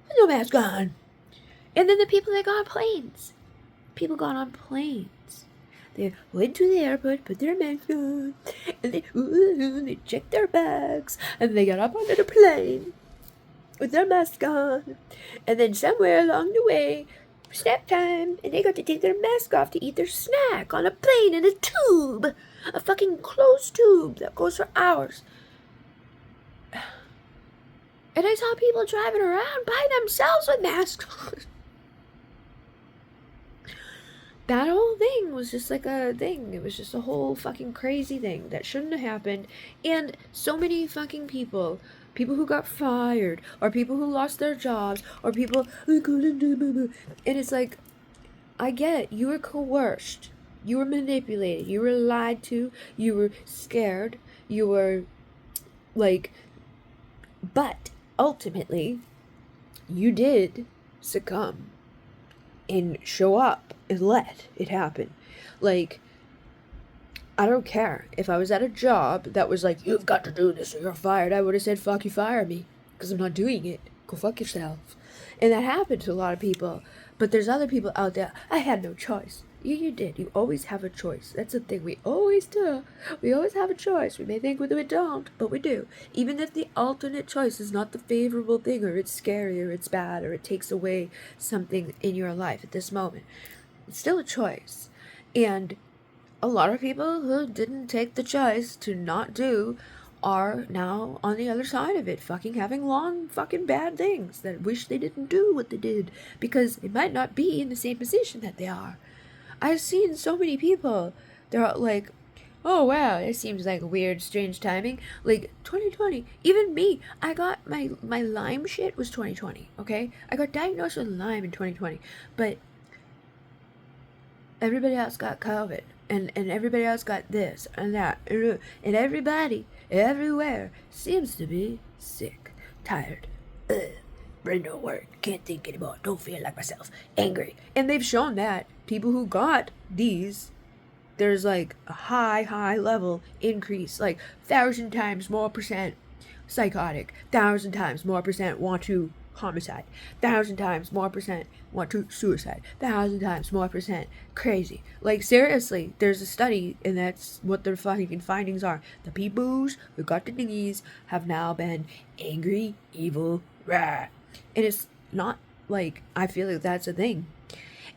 With no mask on. And then the people that got on planes. People got on planes. They went to the airport, put their mask on, and they checked their bags, and they got up onto the plane with their mask on. And then somewhere along the way, snack time, and they got to take their mask off to eat their snack on a plane in a tube. A fucking closed tube that goes for hours. And I saw people driving around by themselves with masks on. That whole thing was just like a thing. It was just a whole fucking crazy thing that shouldn't have happened. And so many fucking people who got fired, or people who lost their jobs, or people who couldn't do blah, blah. And it's like, I get it. You were coerced. You were manipulated. You were lied to. You were scared. You were like, but ultimately, you did succumb and show up and let it happen. Like, I don't care. If I was at a job that was like, you've got to do this or you're fired, I would have said, fuck you, fire me, because I'm not doing it. Go fuck yourself. And that happened to a lot of people. But there's other people out there, I had no choice. You did. You always have a choice. That's the thing. We always do. We always have a choice. We may think we don't, but we do. Even if the alternate choice is not the favorable thing, or it's scary, or it's bad, or it takes away something in your life at this moment, it's still a choice. And a lot of people who didn't take the choice to not do are now on the other side of it, fucking having long fucking bad things that wish they didn't do what they did, because they might not be in the same position that they are. I've seen so many people, they're like, oh wow, it seems like weird, strange timing. Like, 2020, even me, I got my Lyme shit was 2020, okay? I got diagnosed with Lyme in 2020, but everybody else got COVID, and everybody else got this and that, and everybody, everywhere, seems to be sick, tired, brain don't work, can't think anymore, don't feel like myself, angry. And they've shown that people who got these, there's like a high level increase, like 1,000 times more percent psychotic, 1,000 times more percent want to homicide, 1,000 times more percent want to suicide, 1,000 times more percent crazy. Like, seriously, there's a study, and that's what their fucking findings are. The peoples who got the thingies have now been angry, evil, rah. And it's not like, I feel like that's a thing.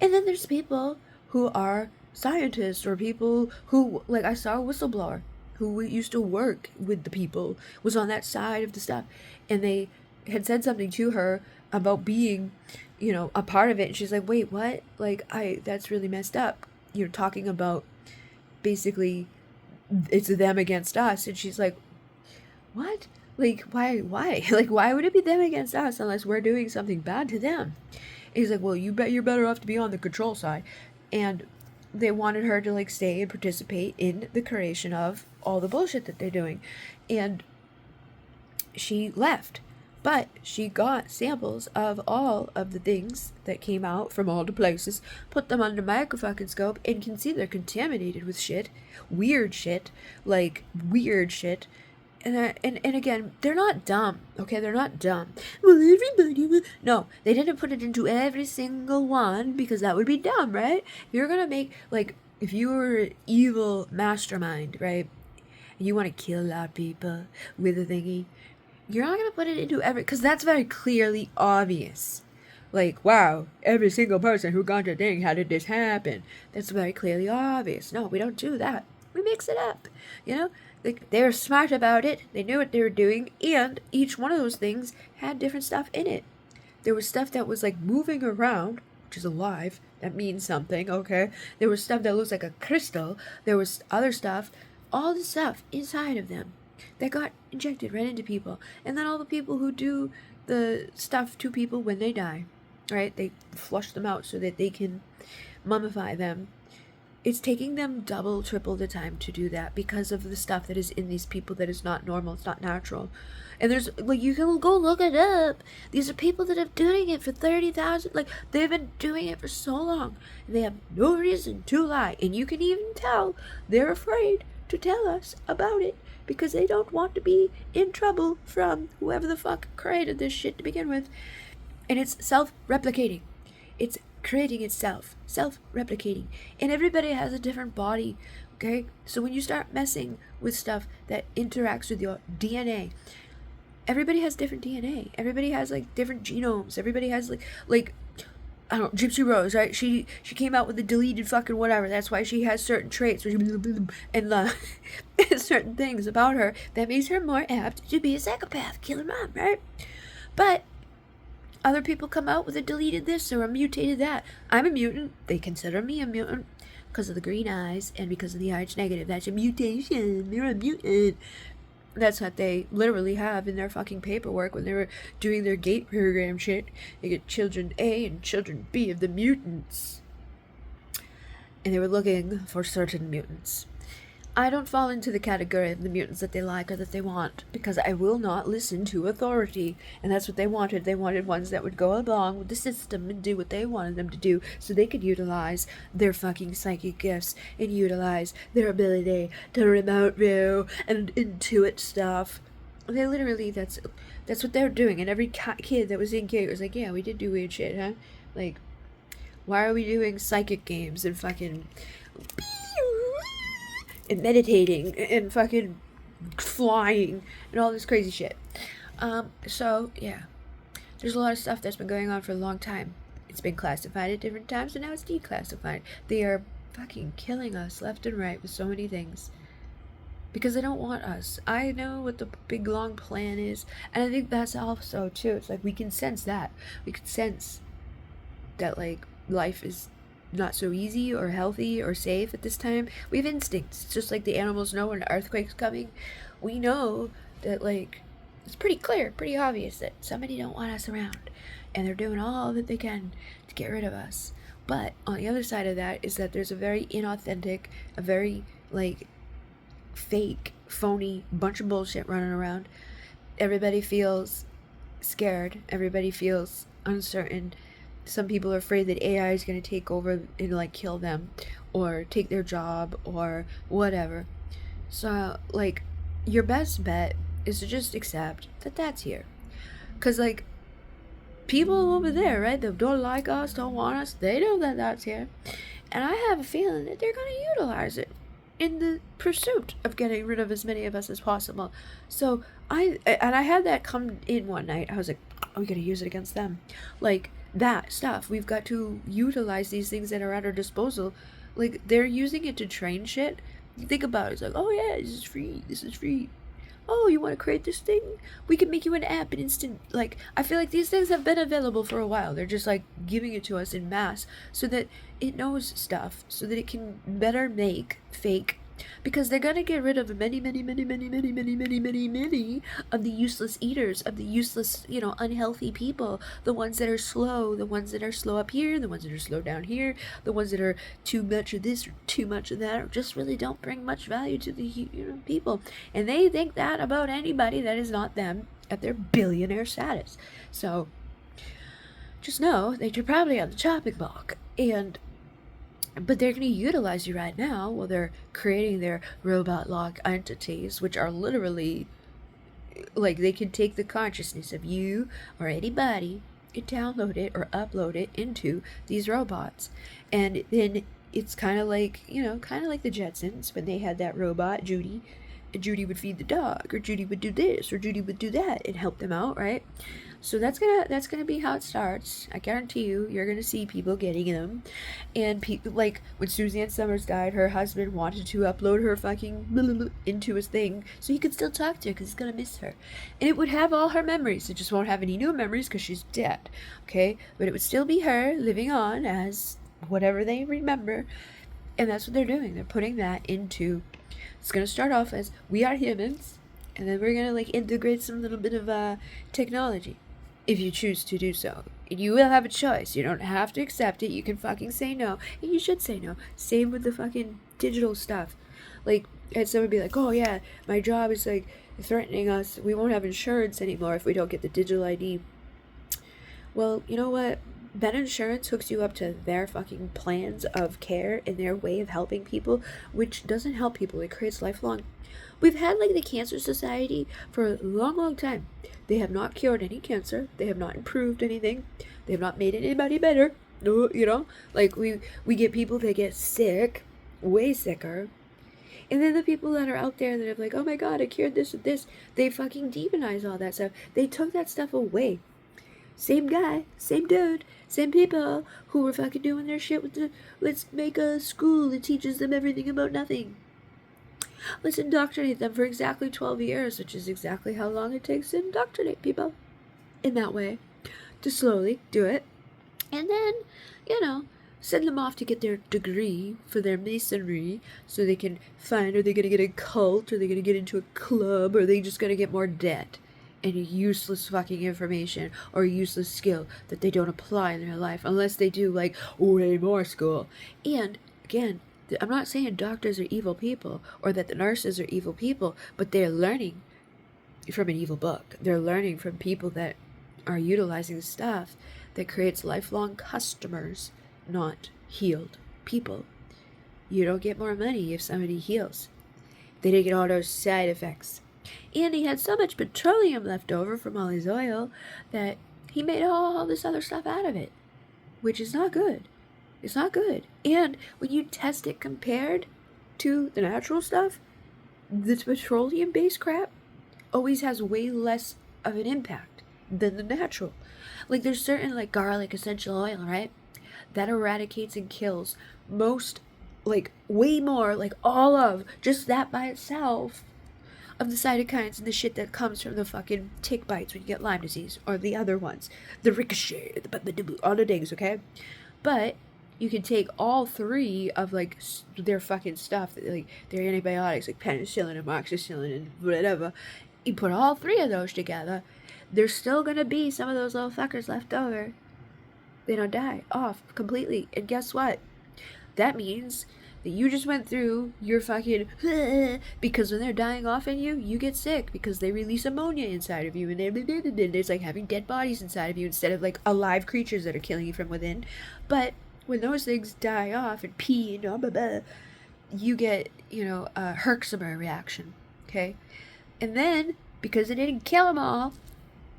And then there's people who are scientists, or people who, like, I saw a whistleblower who used to work with the people, was on that side of the stuff, and they had said something to her about being, you know, a part of it, and she's like, wait, what? Like, that's really messed up. You're talking about basically it's them against us. And she's like, what? Like, why? Like, why would it be them against us unless we're doing something bad to them? And he's like, well, you bet you're better off to be on the control side. And they wanted her to, like, stay and participate in the creation of all the bullshit that they're doing. And she left. But she got samples of all of the things that came out from all the places, put them under microscope, and can see they're contaminated with shit. Weird shit. Like, weird shit. And again, they're not dumb, okay? They're not dumb. Well, everybody will... No, they didn't put it into every single one because that would be dumb, right? You're gonna make, like, if you were an evil mastermind, right? And you want to kill a lot of people with a thingy, you're not gonna put it into every... Because that's very clearly obvious. Like, wow, every single person who got a thing, how did this happen? That's very clearly obvious. No, we don't do that. We mix it up, you know? Like, they were smart about it, they knew what they were doing, and each one of those things had different stuff in it. There was stuff that was, like, moving around, which is alive, that means something, okay? There was stuff that looks like a crystal, there was other stuff, all the stuff inside of them that got injected right into people. And then all the people who do the stuff to people when they die, right? They flush them out so that they can mummify them. It's taking them double, triple the time to do that because of the stuff that is in these people that is not normal, it's not natural. And there's, like, you can go look it up. These are people that have been doing it for 30,000, like, they've been doing it for so long. And they have no reason to lie. And you can even tell they're afraid to tell us about it because they don't want to be in trouble from whoever the fuck created this shit to begin with. And it's self-replicating. It's creating itself, self-replicating. And everybody has a different body, okay? So when you start messing with stuff that interacts with your DNA, everybody has different DNA. Everybody has, like, different genomes. Everybody has, like I don't know, Gypsy Rose, right? She came out with the deleted fucking whatever. That's why she has certain traits and certain things about her that makes her more apt to be a psychopath, kill her mom, right? But other people come out with a deleted this or a mutated that. I'm a mutant. They consider me a mutant because of the green eyes and because of the Rh negative. That's a mutation. You're a mutant. That's what they literally have in their fucking paperwork when they were doing their gate program shit. They get children A and children B of the mutants. And they were looking for certain mutants. I don't fall into the category of the mutants that they like or that they want, because I will not listen to authority. And that's what they wanted. They wanted ones that would go along with the system and do what they wanted them to do so they could utilize their fucking psychic gifts and utilize their ability to remote view and intuit stuff. They literally, that's what they're doing. And every kid that was in K was like, yeah, we did do weird shit, huh? Like, why are we doing psychic games and fucking... and meditating and fucking flying and all this crazy shit. So yeah, there's a lot of stuff that's been going on for a long time. It's been classified at different times and now it's declassified. They are fucking killing us left and right with so many things because they don't want us. I know what the big long plan is, and I think that's also too. It's like we can sense that. We can sense that, like, life is not so easy or healthy or safe at this time. We have instincts. It's just like the animals know when an earthquake's coming. We know that, like, it's pretty clear, pretty obvious that somebody don't want us around, and they're doing all that they can to get rid of us. But on the other side of that is that there's a very inauthentic, a very, like, fake, phony bunch of bullshit running around. Everybody feels scared. Everybody feels uncertain. Some people are afraid that AI is going to take over and, like, kill them or take their job or whatever. So, like, your best bet is to just accept that that's here. Because, like, people over there, right, that don't like us, don't want us, they know that that's here. And I have a feeling that they're going to utilize it in the pursuit of getting rid of as many of us as possible. So, I had that come in one night. I was like, we got to use it against them. Like, that stuff. We've got to utilize these things that are at our disposal. Like, they're using it to train shit. You think about it, it's like, oh yeah, this is free. Oh, you want to create this thing? We can make you an app in instant. Like, I feel like these things have been available for a while. They're just, like, giving it to us in mass so that it knows stuff, so that it can better make fake, because they're gonna get rid of many of the useless eaters, of the useless, unhealthy people, the ones that are slow up here, the ones that are slow down here, the ones that are too much of this or too much of that, or just really don't bring much value to the people. And they think that about anybody that is not them at their billionaire status. So just know that you're probably on the chopping block, but they're going to utilize you right now while they're creating their robot-like entities, which are literally like they can take the consciousness of you or anybody and download it or upload it into these robots. And then it's kind of like, kind of like the Jetsons when they had that robot, Judy. And Judy would feed the dog, or Judy would do this, or Judy would do that and help them out, right? So that's gonna be how it starts. I guarantee you're gonna see people getting them, and people like when Suzanne Summers died, her husband wanted to upload her fucking into his thing so he could still talk to her because he's gonna miss her, and it would have all her memories. It just won't have any new memories because she's dead, okay? But it would still be her living on as whatever they remember, and that's what they're doing. They're putting that into. It's gonna start off as we are humans, and then we're gonna like integrate some little bit of technology. If you choose to do so. You will have a choice. You don't have to accept it. You can fucking say no. And you should say no. Same with the fucking digital stuff. Like, had someone be like, oh yeah, my job is like threatening us. We won't have insurance anymore if we don't get the digital ID. Well, you know what? That insurance hooks you up to their fucking plans of care and their way of helping people, which doesn't help people. It creates lifelong. We've had like the Cancer Society for a long, long time. They have not cured any cancer. They have not improved anything. They have not made anybody better. No, like we get people that get sick, way sicker. And then the people that are out there that are like, oh my God, I cured this with this. They fucking demonize all that stuff. They took that stuff away. Same guy, same dude, same people who were fucking doing their shit with the, let's make a school that teaches them everything about nothing. Let's indoctrinate them for exactly 12 years, which is exactly how long it takes to indoctrinate people in that way. To slowly do it. And then, send them off to get their degree for their masonry so they can find, are they going to get a cult, are they going to get into a club, or are they just going to get more debt and useless fucking information or useless skill that they don't apply in their life unless they do like way more school. And again, I'm not saying doctors are evil people or that the nurses are evil people, but they're learning from an evil book. They're learning from people that are utilizing stuff that creates lifelong customers, not healed people. You don't get more money if somebody heals. They didn't get all those side effects. And he had so much petroleum left over from all his oil that he made all this other stuff out of it, which is not good. It's not good. And when you test it compared to the natural stuff, this petroleum-based crap always has way less of an impact than the natural. Like there's certain like garlic essential oil, right? That eradicates and kills most, like way more, like all of just that by itself of the cytokines and the shit that comes from the fucking tick bites when you get Lyme disease or the other ones, the ricochet, all the things, okay? But you can take all three of like their fucking stuff, like their antibiotics, like penicillin and amoxicillin and whatever. You put all three of those together, there's still gonna be some of those little fuckers left over. They don't die off completely. And guess what? That means that you just went through your fucking because when they're dying off in you, you get sick because they release ammonia inside of you, and there's like having dead bodies inside of you instead of like alive creatures that are killing you from within. But when those things die off and pee and blah, blah, blah, you get, a Herxheimer reaction, okay? And then, because it didn't kill them all,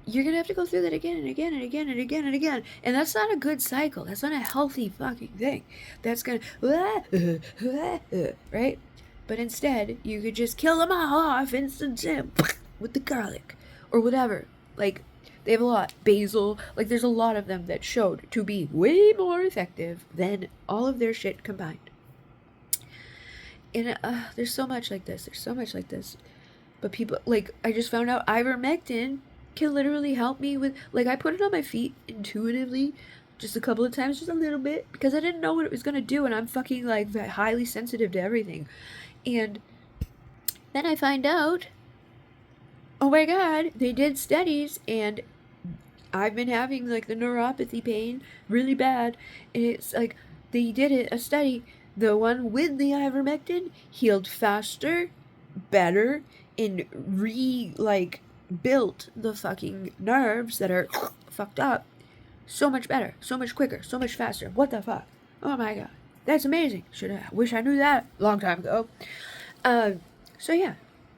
you're going to have to go through that again and again and again and again and again. And that's not a good cycle. That's not a healthy fucking thing. That's going to, right? But instead, you could just kill them all off instant with the garlic or whatever. Like, they have a lot. Basil. Like, there's a lot of them that showed to be way more effective than all of their shit combined. And there's so much like this. There's so much like this. But people, like, I just found out ivermectin can literally help me with, like, I put it on my feet intuitively just a couple of times, just a little bit, because I didn't know what it was going to do, and I'm fucking, like, highly sensitive to everything. And then I find out, oh my God, they did studies, and I've been having, like, the neuropathy pain really bad, and it's, like, they did a study, the one with the ivermectin healed faster, better, and built the fucking nerves that are fucked up so much better, so much quicker, so much faster. What the fuck? Oh my God, that's amazing. Wish I knew that a long time ago. So yeah,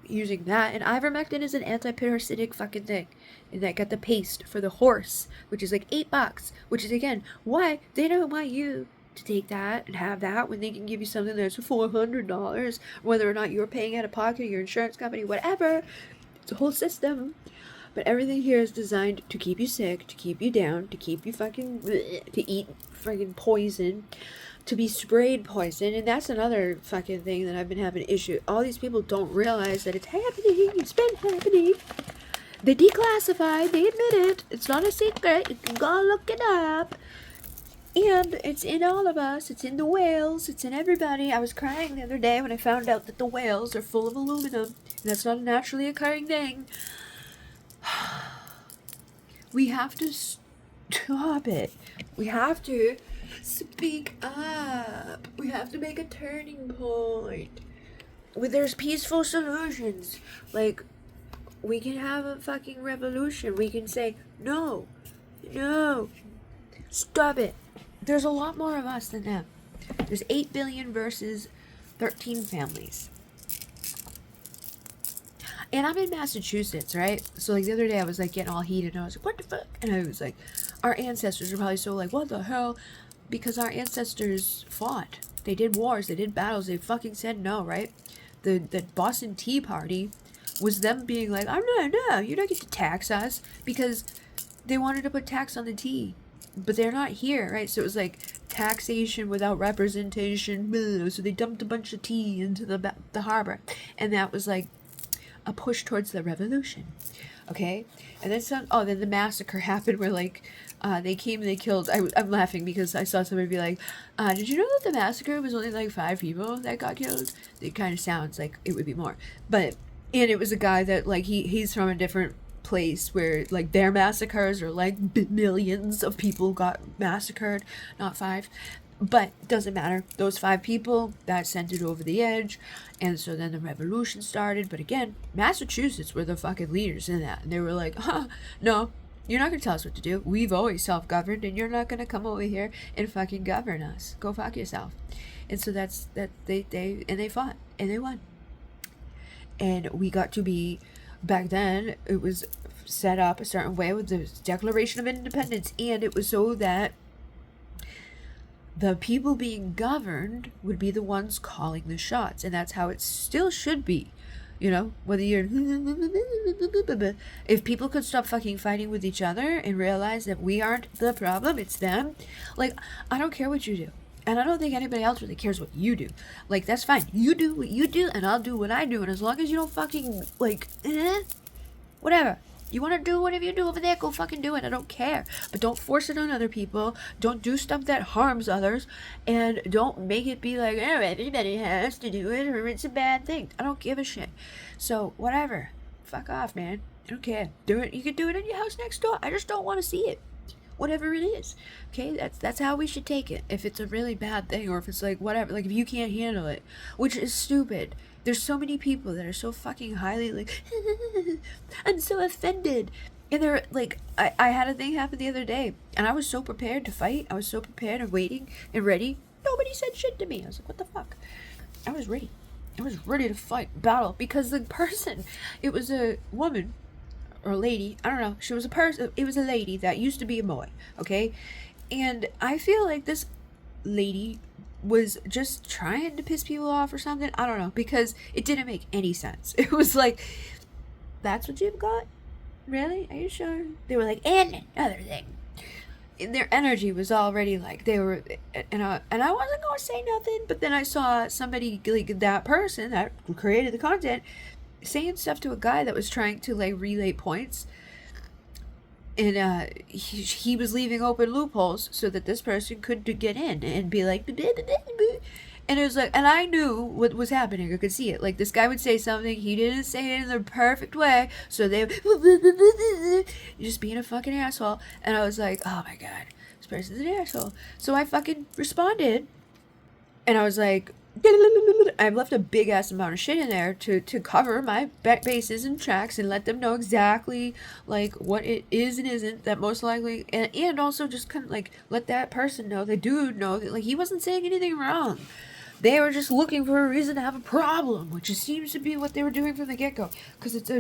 using that. And ivermectin is an anti-parasitic fucking thing. And I got the paste for the horse, which is like $8, which is again why they don't want you to take that and have that when they can give you something that's $400, whether or not you're paying out of pocket, your insurance company, whatever. It's a whole system. But everything here is designed to keep you sick, to keep you down, to keep you fucking to eat fucking poison, to be sprayed poison. And that's another fucking thing that I've been having an issue. All these people don't realize that it's happening. It's been happening. They declassified. They admit it. It's not a secret. You can go look it up. And it's in all of us. It's in the whales. It's in everybody. I was crying the other day when I found out that the whales are full of aluminum. And that's not a naturally occurring thing. We have to stop it. We have to speak up. We have to make a turning point. There's peaceful solutions. Like, we can have a fucking revolution. We can say, no, stop it. There's a lot more of us than them. There's 8 billion versus 13 families. And I'm in Massachusetts, right? So, like, the other day I was, like, getting all heated, and I was like, what the fuck? And I was like, our ancestors are probably so, like, what the hell? Because our ancestors fought. They did wars. They did battles. They fucking said no, right? The Boston Tea Party was them being like, no, you don't get to tax us. Because they wanted to put tax on the tea. But they're not here, right? So it was, like, taxation without representation. So they dumped a bunch of tea into the harbor. And that was, like, a push towards the revolution. Okay? And then then the massacre happened where, like, they came and they killed. I'm laughing because I saw somebody be like, did you know that the massacre was only like 5 people that got killed? It kind of sounds like it would be more. And it was a guy that, like, he's from a different place where, like, their massacres are like millions of people got massacred, not 5. But it doesn't matter. Those 5 people, that sent it over the edge. And so then the revolution started. But again, Massachusetts were the fucking leaders in that. And they were like, no, you're not going to tell us what to do. We've always self-governed, and you're not going to come over here and fucking govern us. Go fuck yourself. And so they fought, and they won. And we got to be, back then, it was set up a certain way with the Declaration of Independence. And it was so that the people being governed would be the ones calling the shots. And that's how it still should be. You know, whether you're... If people could stop fucking fighting with each other and realize that we aren't the problem, it's them. Like, I don't care what you do. And I don't think anybody else really cares what you do. Like, that's fine. You do what you do, and I'll do what I do. And as long as you don't fucking, like, whatever. You want to do whatever you do over there, go fucking do it. I don't care. But don't force it on other people. Don't do stuff that harms others. And don't make it be like, oh, everybody has to do it or it's a bad thing. I don't give a shit. So, whatever. Fuck off, man. I don't care. Do it. You can do it in your house next door. I just don't want to see it. Whatever it is. Okay? That's how we should take it. If it's a really bad thing or if it's like, whatever. Like, if you can't handle it. Which is stupid. There's so many people that are so fucking highly like, I'm so offended. And they're like, I had a thing happen the other day, and I was so prepared to fight. I was so prepared and waiting and ready. Nobody said shit to me. I was like, what the fuck? I was ready. I was ready to fight, battle, because the person, it was a woman or a lady. I don't know. She was a person. It was a lady that used to be a boy. Okay. And I feel like this lady was just trying to piss people off or something. I don't know, because it didn't make any sense. It was like, that's what you've got? Really? Are you sure? They were like, and another thing. And their energy was already like, they were, and I wasn't going to say nothing, but then I saw somebody, like that person that created the content, saying stuff to a guy that was trying to, like, relay points. And he was leaving open loopholes so that this person could get in and be like, and it was like, and I knew what was happening. I could see it. Like, this guy would say something, he didn't say it in the perfect way, so they just being a fucking asshole. And I was like, oh my god, this person's an asshole. So I fucking responded, and I was like, I've left a big ass amount of shit in there to cover my bases and tracks and let them know exactly, like, what it is and isn't, that most likely, and also just kind of, like, let that person know, the dude know that, like, he wasn't saying anything wrong. They were just looking for a reason to have a problem, which seems to be what they were doing from the get-go. Because it's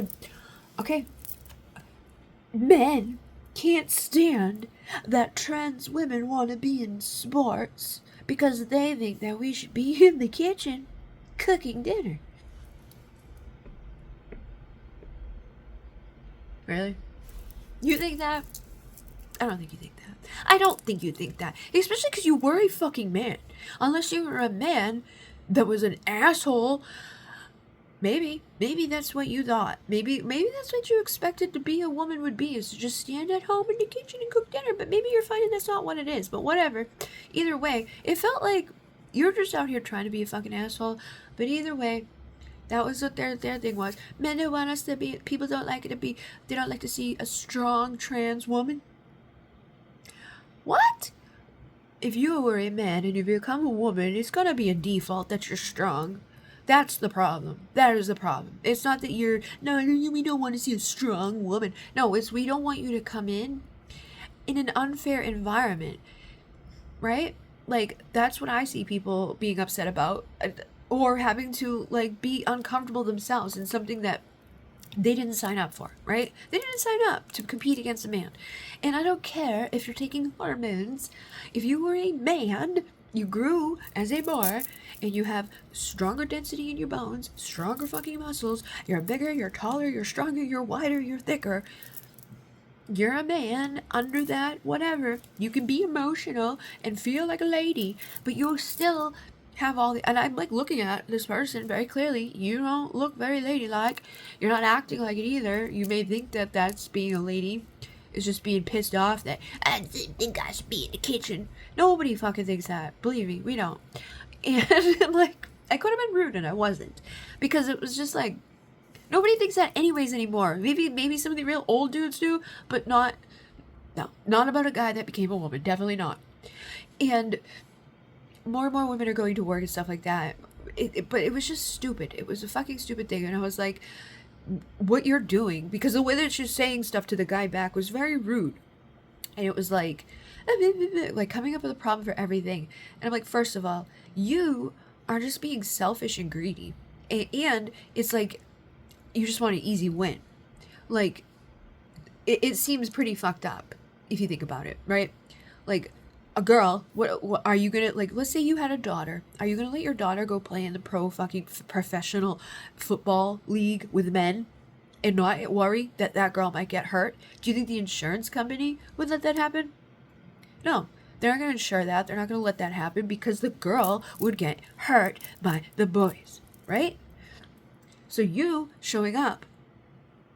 okay, men can't stand that trans women want to be in sports because they think that we should be in the kitchen cooking dinner. Really? You think that? I don't think you think that. I don't think you think that. Especially because you were a fucking man. Unless you were a man that was an asshole. Maybe that's what you thought. Maybe that's what you expected to be a woman would be, is to just stand at home in the kitchen and cook dinner. But maybe you're finding that's not what it is. But whatever. Either way, it felt like you're just out here trying to be a fucking asshole. But either way, that was what their thing was. Men don't want us to be, people don't like it to be, they don't like to see a strong trans woman. What? If you were a man and you become a woman, it's gonna be a default that you're strong. That's the problem. That is the problem. It's not that no, we don't want to see a strong woman. No, it's we don't want you to come in an unfair environment, right? Like, that's what I see people being upset about, or having to, like, be uncomfortable themselves in something that they didn't sign up for, right? They didn't sign up to compete against a man. And I don't care if you're taking hormones. If you were a man, you grew as a boy, and you have stronger density in your bones, stronger fucking muscles, you're bigger, you're taller, you're stronger, you're wider, you're thicker. You're a man under that, whatever. You can be emotional and feel like a lady, but you'll still have all the, and I'm like looking at this person very clearly. You don't look very ladylike. You're not acting like it either. You may think that that's being a lady. It's just being pissed off that I didn't think I should be in the kitchen. Nobody fucking thinks that. Believe me, we don't. And like, I could have been rude and I wasn't, because it was just like, nobody thinks that anyways anymore. Maybe some of the real old dudes do, but not about a guy that became a woman. Definitely not. And more women are going to work and stuff like that. But it was just stupid. It was a fucking stupid thing. And I was like, what you're doing, because the way that she's saying stuff to the guy back was very rude. And it was like coming up with a problem for everything. And I'm like, first of all, you are just being selfish and greedy. And it's like, you just want an easy win. Like, it seems pretty fucked up if you think about it, right? Like, a girl, what are you gonna, like, let's say you had a daughter. Are you gonna let your daughter go play in the professional football league with men and not worry that that girl might get hurt? Do you think the insurance company would let that happen? No, they're not gonna insure that. They're not gonna let that happen, because the girl would get hurt by the boys, right? So you showing up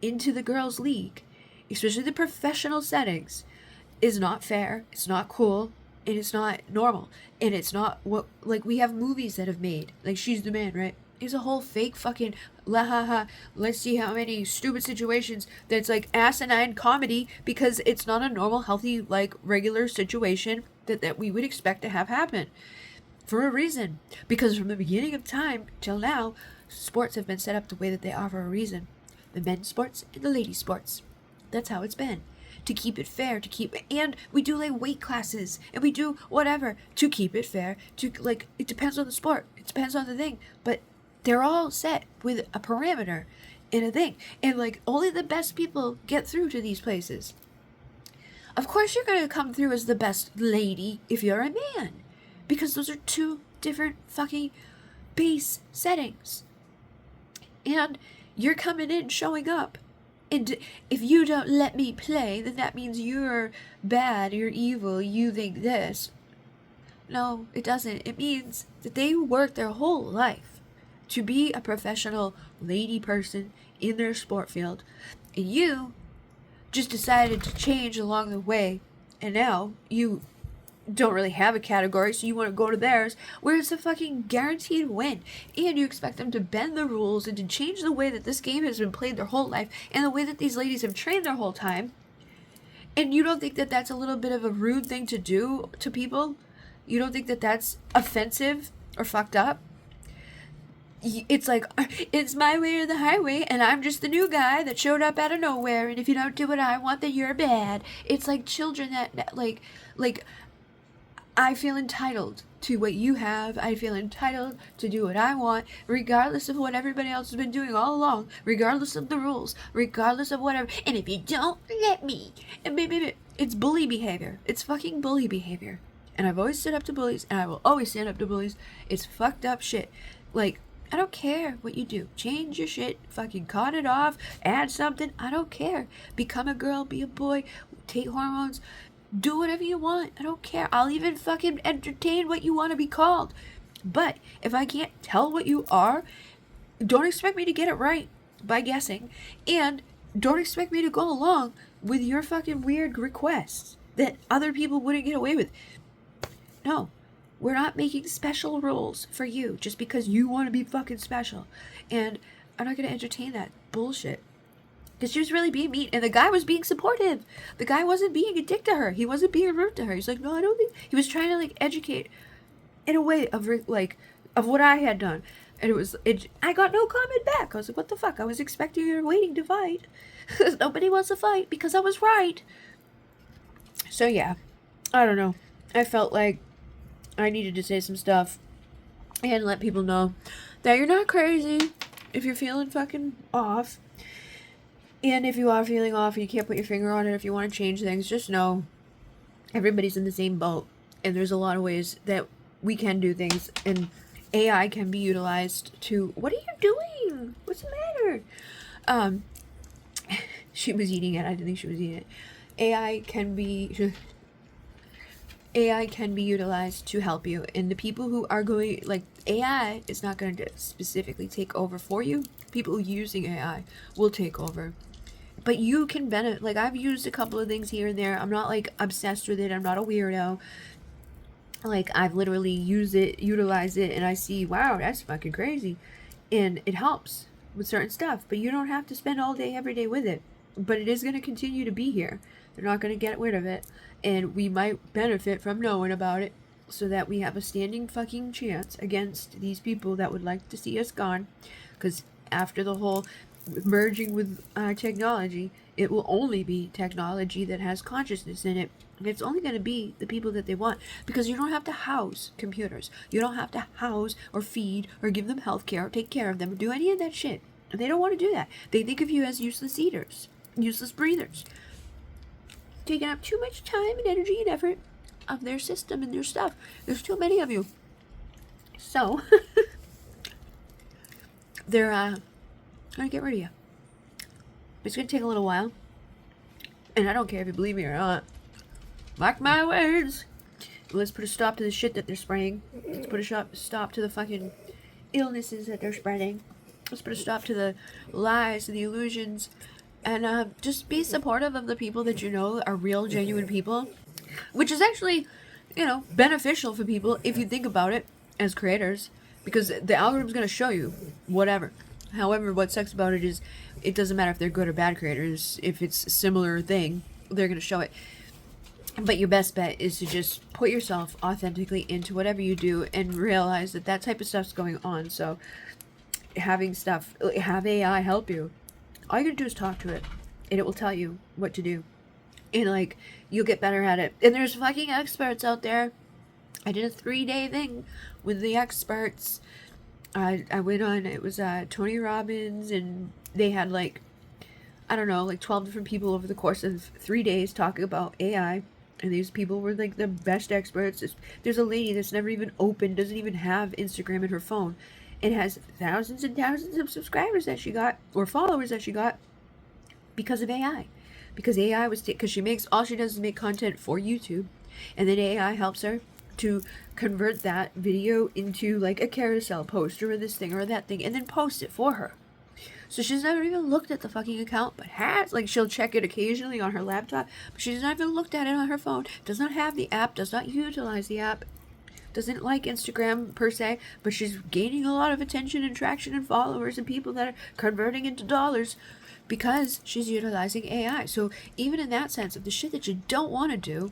into the girls' league, especially the professional settings, is not fair. It's not cool. And it's not normal. And it's not what, like, we have movies that have made. Like, She's the Man, right? It's a whole fake fucking let's see how many stupid situations that's like asinine comedy, because it's not a normal, healthy, like, regular situation that we would expect to have happen. For a reason. Because from the beginning of time till now, sports have been set up the way that they are for a reason. The men's sports and the ladies' sports. That's how it's been. To keep it fair, and we do, like, weight classes, and we do whatever to keep it fair, to, like, it depends on the sport, it depends on the thing, but they're all set with a parameter and a thing, and, like, only the best people get through to these places. Of course you're gonna come through as the best lady if you're a man, because those are two different fucking base settings, and you're coming in, showing up. And if you don't let me play, then that means you're bad, you're evil, you think this. No, it doesn't. It means that they work their whole life to be a professional lady person in their sport field. And you just decided to change along the way. And now you don't really have a category, so you want to go to theirs, where it's a fucking guaranteed win, and you expect them to bend the rules and to change the way that this game has been played their whole life and the way that these ladies have trained their whole time. And you don't think that that's a little bit of a rude thing to do to people? You don't think that that's offensive or fucked up? It's like, it's my way or the highway, and I'm just the new guy that showed up out of nowhere, and if you don't do what I want, then you're bad. It's like children that like I feel entitled to what you have. I feel entitled to do what I want, regardless of what everybody else has been doing all along, regardless of the rules, regardless of whatever. And if you don't let me, it's bully behavior. It's fucking bully behavior. And I've always stood up to bullies, and I will always stand up to bullies. It's fucked up shit. Like, I don't care what you do. Change your shit. Fucking cut it off. Add something. I don't care. Become a girl. Be a boy. Take hormones. Do whatever you want. I don't care. I'll even fucking entertain what you want to be called. But if I can't tell what you are, don't expect me to get it right by guessing. And don't expect me to go along with your fucking weird requests that other people wouldn't get away with. No. We're not making special rules for you just because you want to be fucking special. And I'm not going to entertain that bullshit. Because she was really being mean. And the guy was being supportive. The guy wasn't being a dick to her. He wasn't being rude to her. He's like, no, I don't think... He was trying to, like, educate in a way of, like, of what I had done. And I got no comment back. I was like, what the fuck? I was expecting you waiting to fight. Because nobody wants to fight because I was right. So, yeah. I don't know. I felt like I needed to say some stuff and let people know that you're not crazy if you're feeling fucking off. And if you are feeling off and you can't put your finger on it, if you want to change things, just know everybody's in the same boat. And there's a lot of ways that we can do things. And AI can be utilized to... What are you doing? What's the matter? She was eating it. I didn't think she was eating it. AI can be utilized to help you, and the people who are going, like, AI is not going to specifically take over for you. People using AI will take over, but you can benefit. Like, I've used a couple of things here and there. I'm not, like, obsessed with it. I'm not a weirdo. Like, I've literally utilized it, and I see, wow, that's fucking crazy, and it helps with certain stuff, but you don't have to spend all day, every day with it, but it is going to continue to be here. They're not going to get rid of it. And we might benefit from knowing about it so that we have a standing fucking chance against these people that would like to see us gone. Because after the whole merging with technology, it will only be technology that has consciousness in it. And it's only going to be the people that they want. Because you don't have to house computers. You don't have to house or feed or give them health care or take care of them or do any of that shit. And they don't want to do that. They think of you as useless eaters, useless breathers. Taking up too much time and energy and effort of their system and their stuff. There's too many of you. So, they're gonna get rid of you. It's gonna take a little while. And I don't care if you believe me or not. Mark my words. Let's put a stop to the shit that they're spraying. Let's put a stop to the fucking illnesses that they're spreading. Let's put a stop to the lies and the illusions. And just be supportive of the people that you know are real, genuine people. Which is actually, beneficial for people if you think about it as creators. Because the algorithm's going to show you whatever. However, what sucks about it is it doesn't matter if they're good or bad creators. If it's a similar thing, they're going to show it. But your best bet is to just put yourself authentically into whatever you do and realize that that type of stuff's going on. So have AI help you. All you gotta do is talk to it, and it will tell you what to do. And, you'll get better at it. And there's fucking experts out there. I did a 3-day thing with the experts. I went on, it was Tony Robbins, and they had, 12 different people over the course of 3 days talking about AI. And these people were, the best experts. There's a lady that's never even opened, doesn't even have Instagram in her phone. It has thousands and thousands of subscribers that she got, or followers that she got, because of AI. Because AI because all she does is make content for YouTube, and then AI helps her to convert that video into, a carousel poster or this thing or that thing, and then post it for her. So she's never even looked at the fucking account, but has, she'll check it occasionally on her laptop, but she's not even looked at it on her phone, does not have the app, does not utilize the app, doesn't like Instagram per se, but she's gaining a lot of attention and traction and followers and people that are converting into dollars because she's utilizing AI. So even in that sense, of the shit that you don't want to do,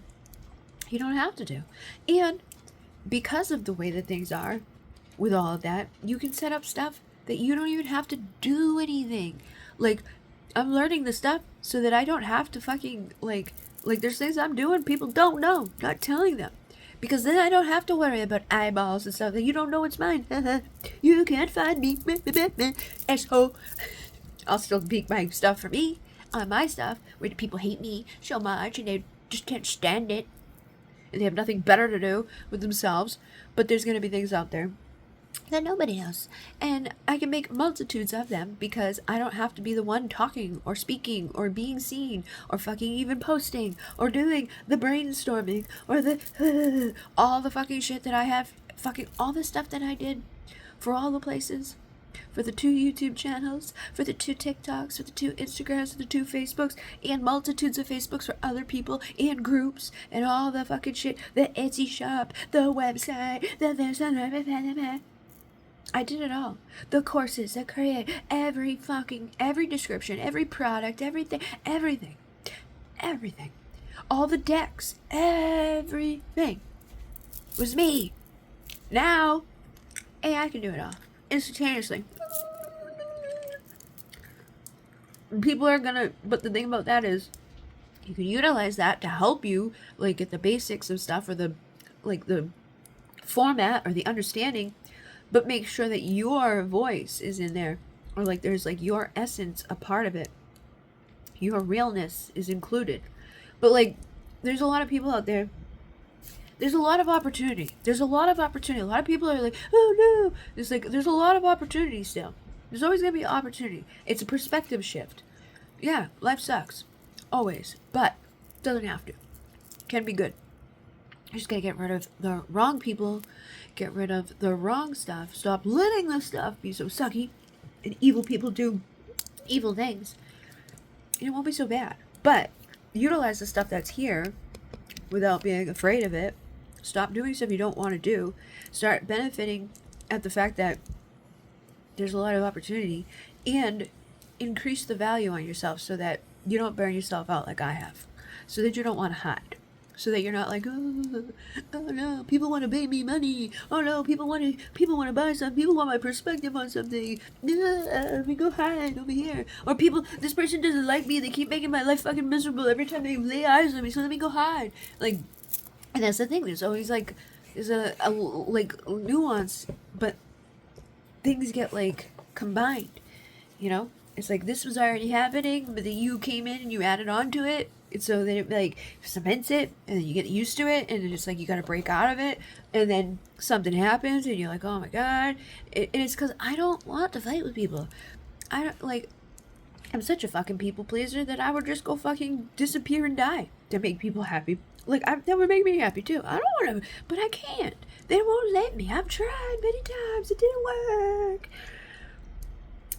you don't have to do. And because of the way that things are with all of that, you can set up stuff that you don't even have to do anything. I'm learning this stuff so that I don't have to fucking, there's things I'm doing people don't know, not telling them. Because then I don't have to worry about eyeballs and stuff. Like, you don't know it's mine. You can't find me. Asshole. I'll still keep my stuff for me. On my stuff, where the people hate me so much and they just can't stand it. And they have nothing better to do with themselves. But there's going to be things out there that nobody knows. And I can make multitudes of them because I don't have to be the one talking or speaking or being seen or fucking even posting or doing the brainstorming or the all the fucking shit that I have, fucking all the stuff that I did for all the places, for the 2 YouTube channels, for the 2 TikToks, for the 2 Instagrams, for the 2 Facebooks, and multitudes of Facebooks for other people, and groups, and all the fucking shit, the Etsy shop, the website, I did it all. The courses, the create, every description, every product, everything. All the decks, everything was me. Now, AI can do it all instantaneously. People are gonna, but the thing about that is, you can utilize that to help you, like, get the basics of stuff, or the format or the understanding, but make sure that your voice is in there, or like there's like your essence a part of it, your realness is included. But like, there's a lot of people out there, there's a lot of opportunity, a lot of people are like, oh no, there's a lot of opportunity still. There's always gonna be opportunity. It's a perspective shift. Yeah, life sucks always, but doesn't have to. Can be good. You just gotta get rid of the wrong people, get rid of the wrong stuff, stop letting the stuff be so sucky, and evil people do evil things, and it won't be so bad. But utilize the stuff that's here without being afraid of it. Stop doing stuff you don't want to do. Start benefiting at the fact that there's a lot of opportunity, and increase the value on yourself so that you don't burn yourself out like I have, so that you don't want to hide. So that you're not like, oh no, people want to pay me money. Oh no, people want to buy something. People want my perspective on something. Let me go hide over here. Or this person doesn't like me. They keep making my life fucking miserable every time they lay eyes on me. So let me go hide. Like, and that's the thing. There's always like, there's a like nuance, but things get like combined. You know, it's like this was already happening, but then you came in and you added on to it. And so then it like cements it, and then you get used to it, and it's like you got to break out of it, and then something happens, and you're like, oh my god. And it's because I don't want to fight with people. I'm such a fucking people pleaser that I would just go fucking disappear and die to make people happy. Like, that would make me happy too. I don't want to, but I can't. They won't let me. I've tried many times. It didn't work.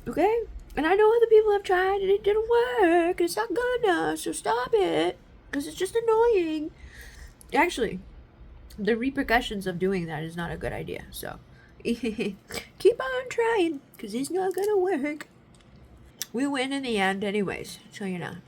Okay? And I know other people have tried and it didn't work. It's not good enough, so stop it. Because it's just annoying. Actually, the repercussions of doing that is not a good idea. So, keep on trying. Because it's not going to work. We win in the end anyways. So, you know.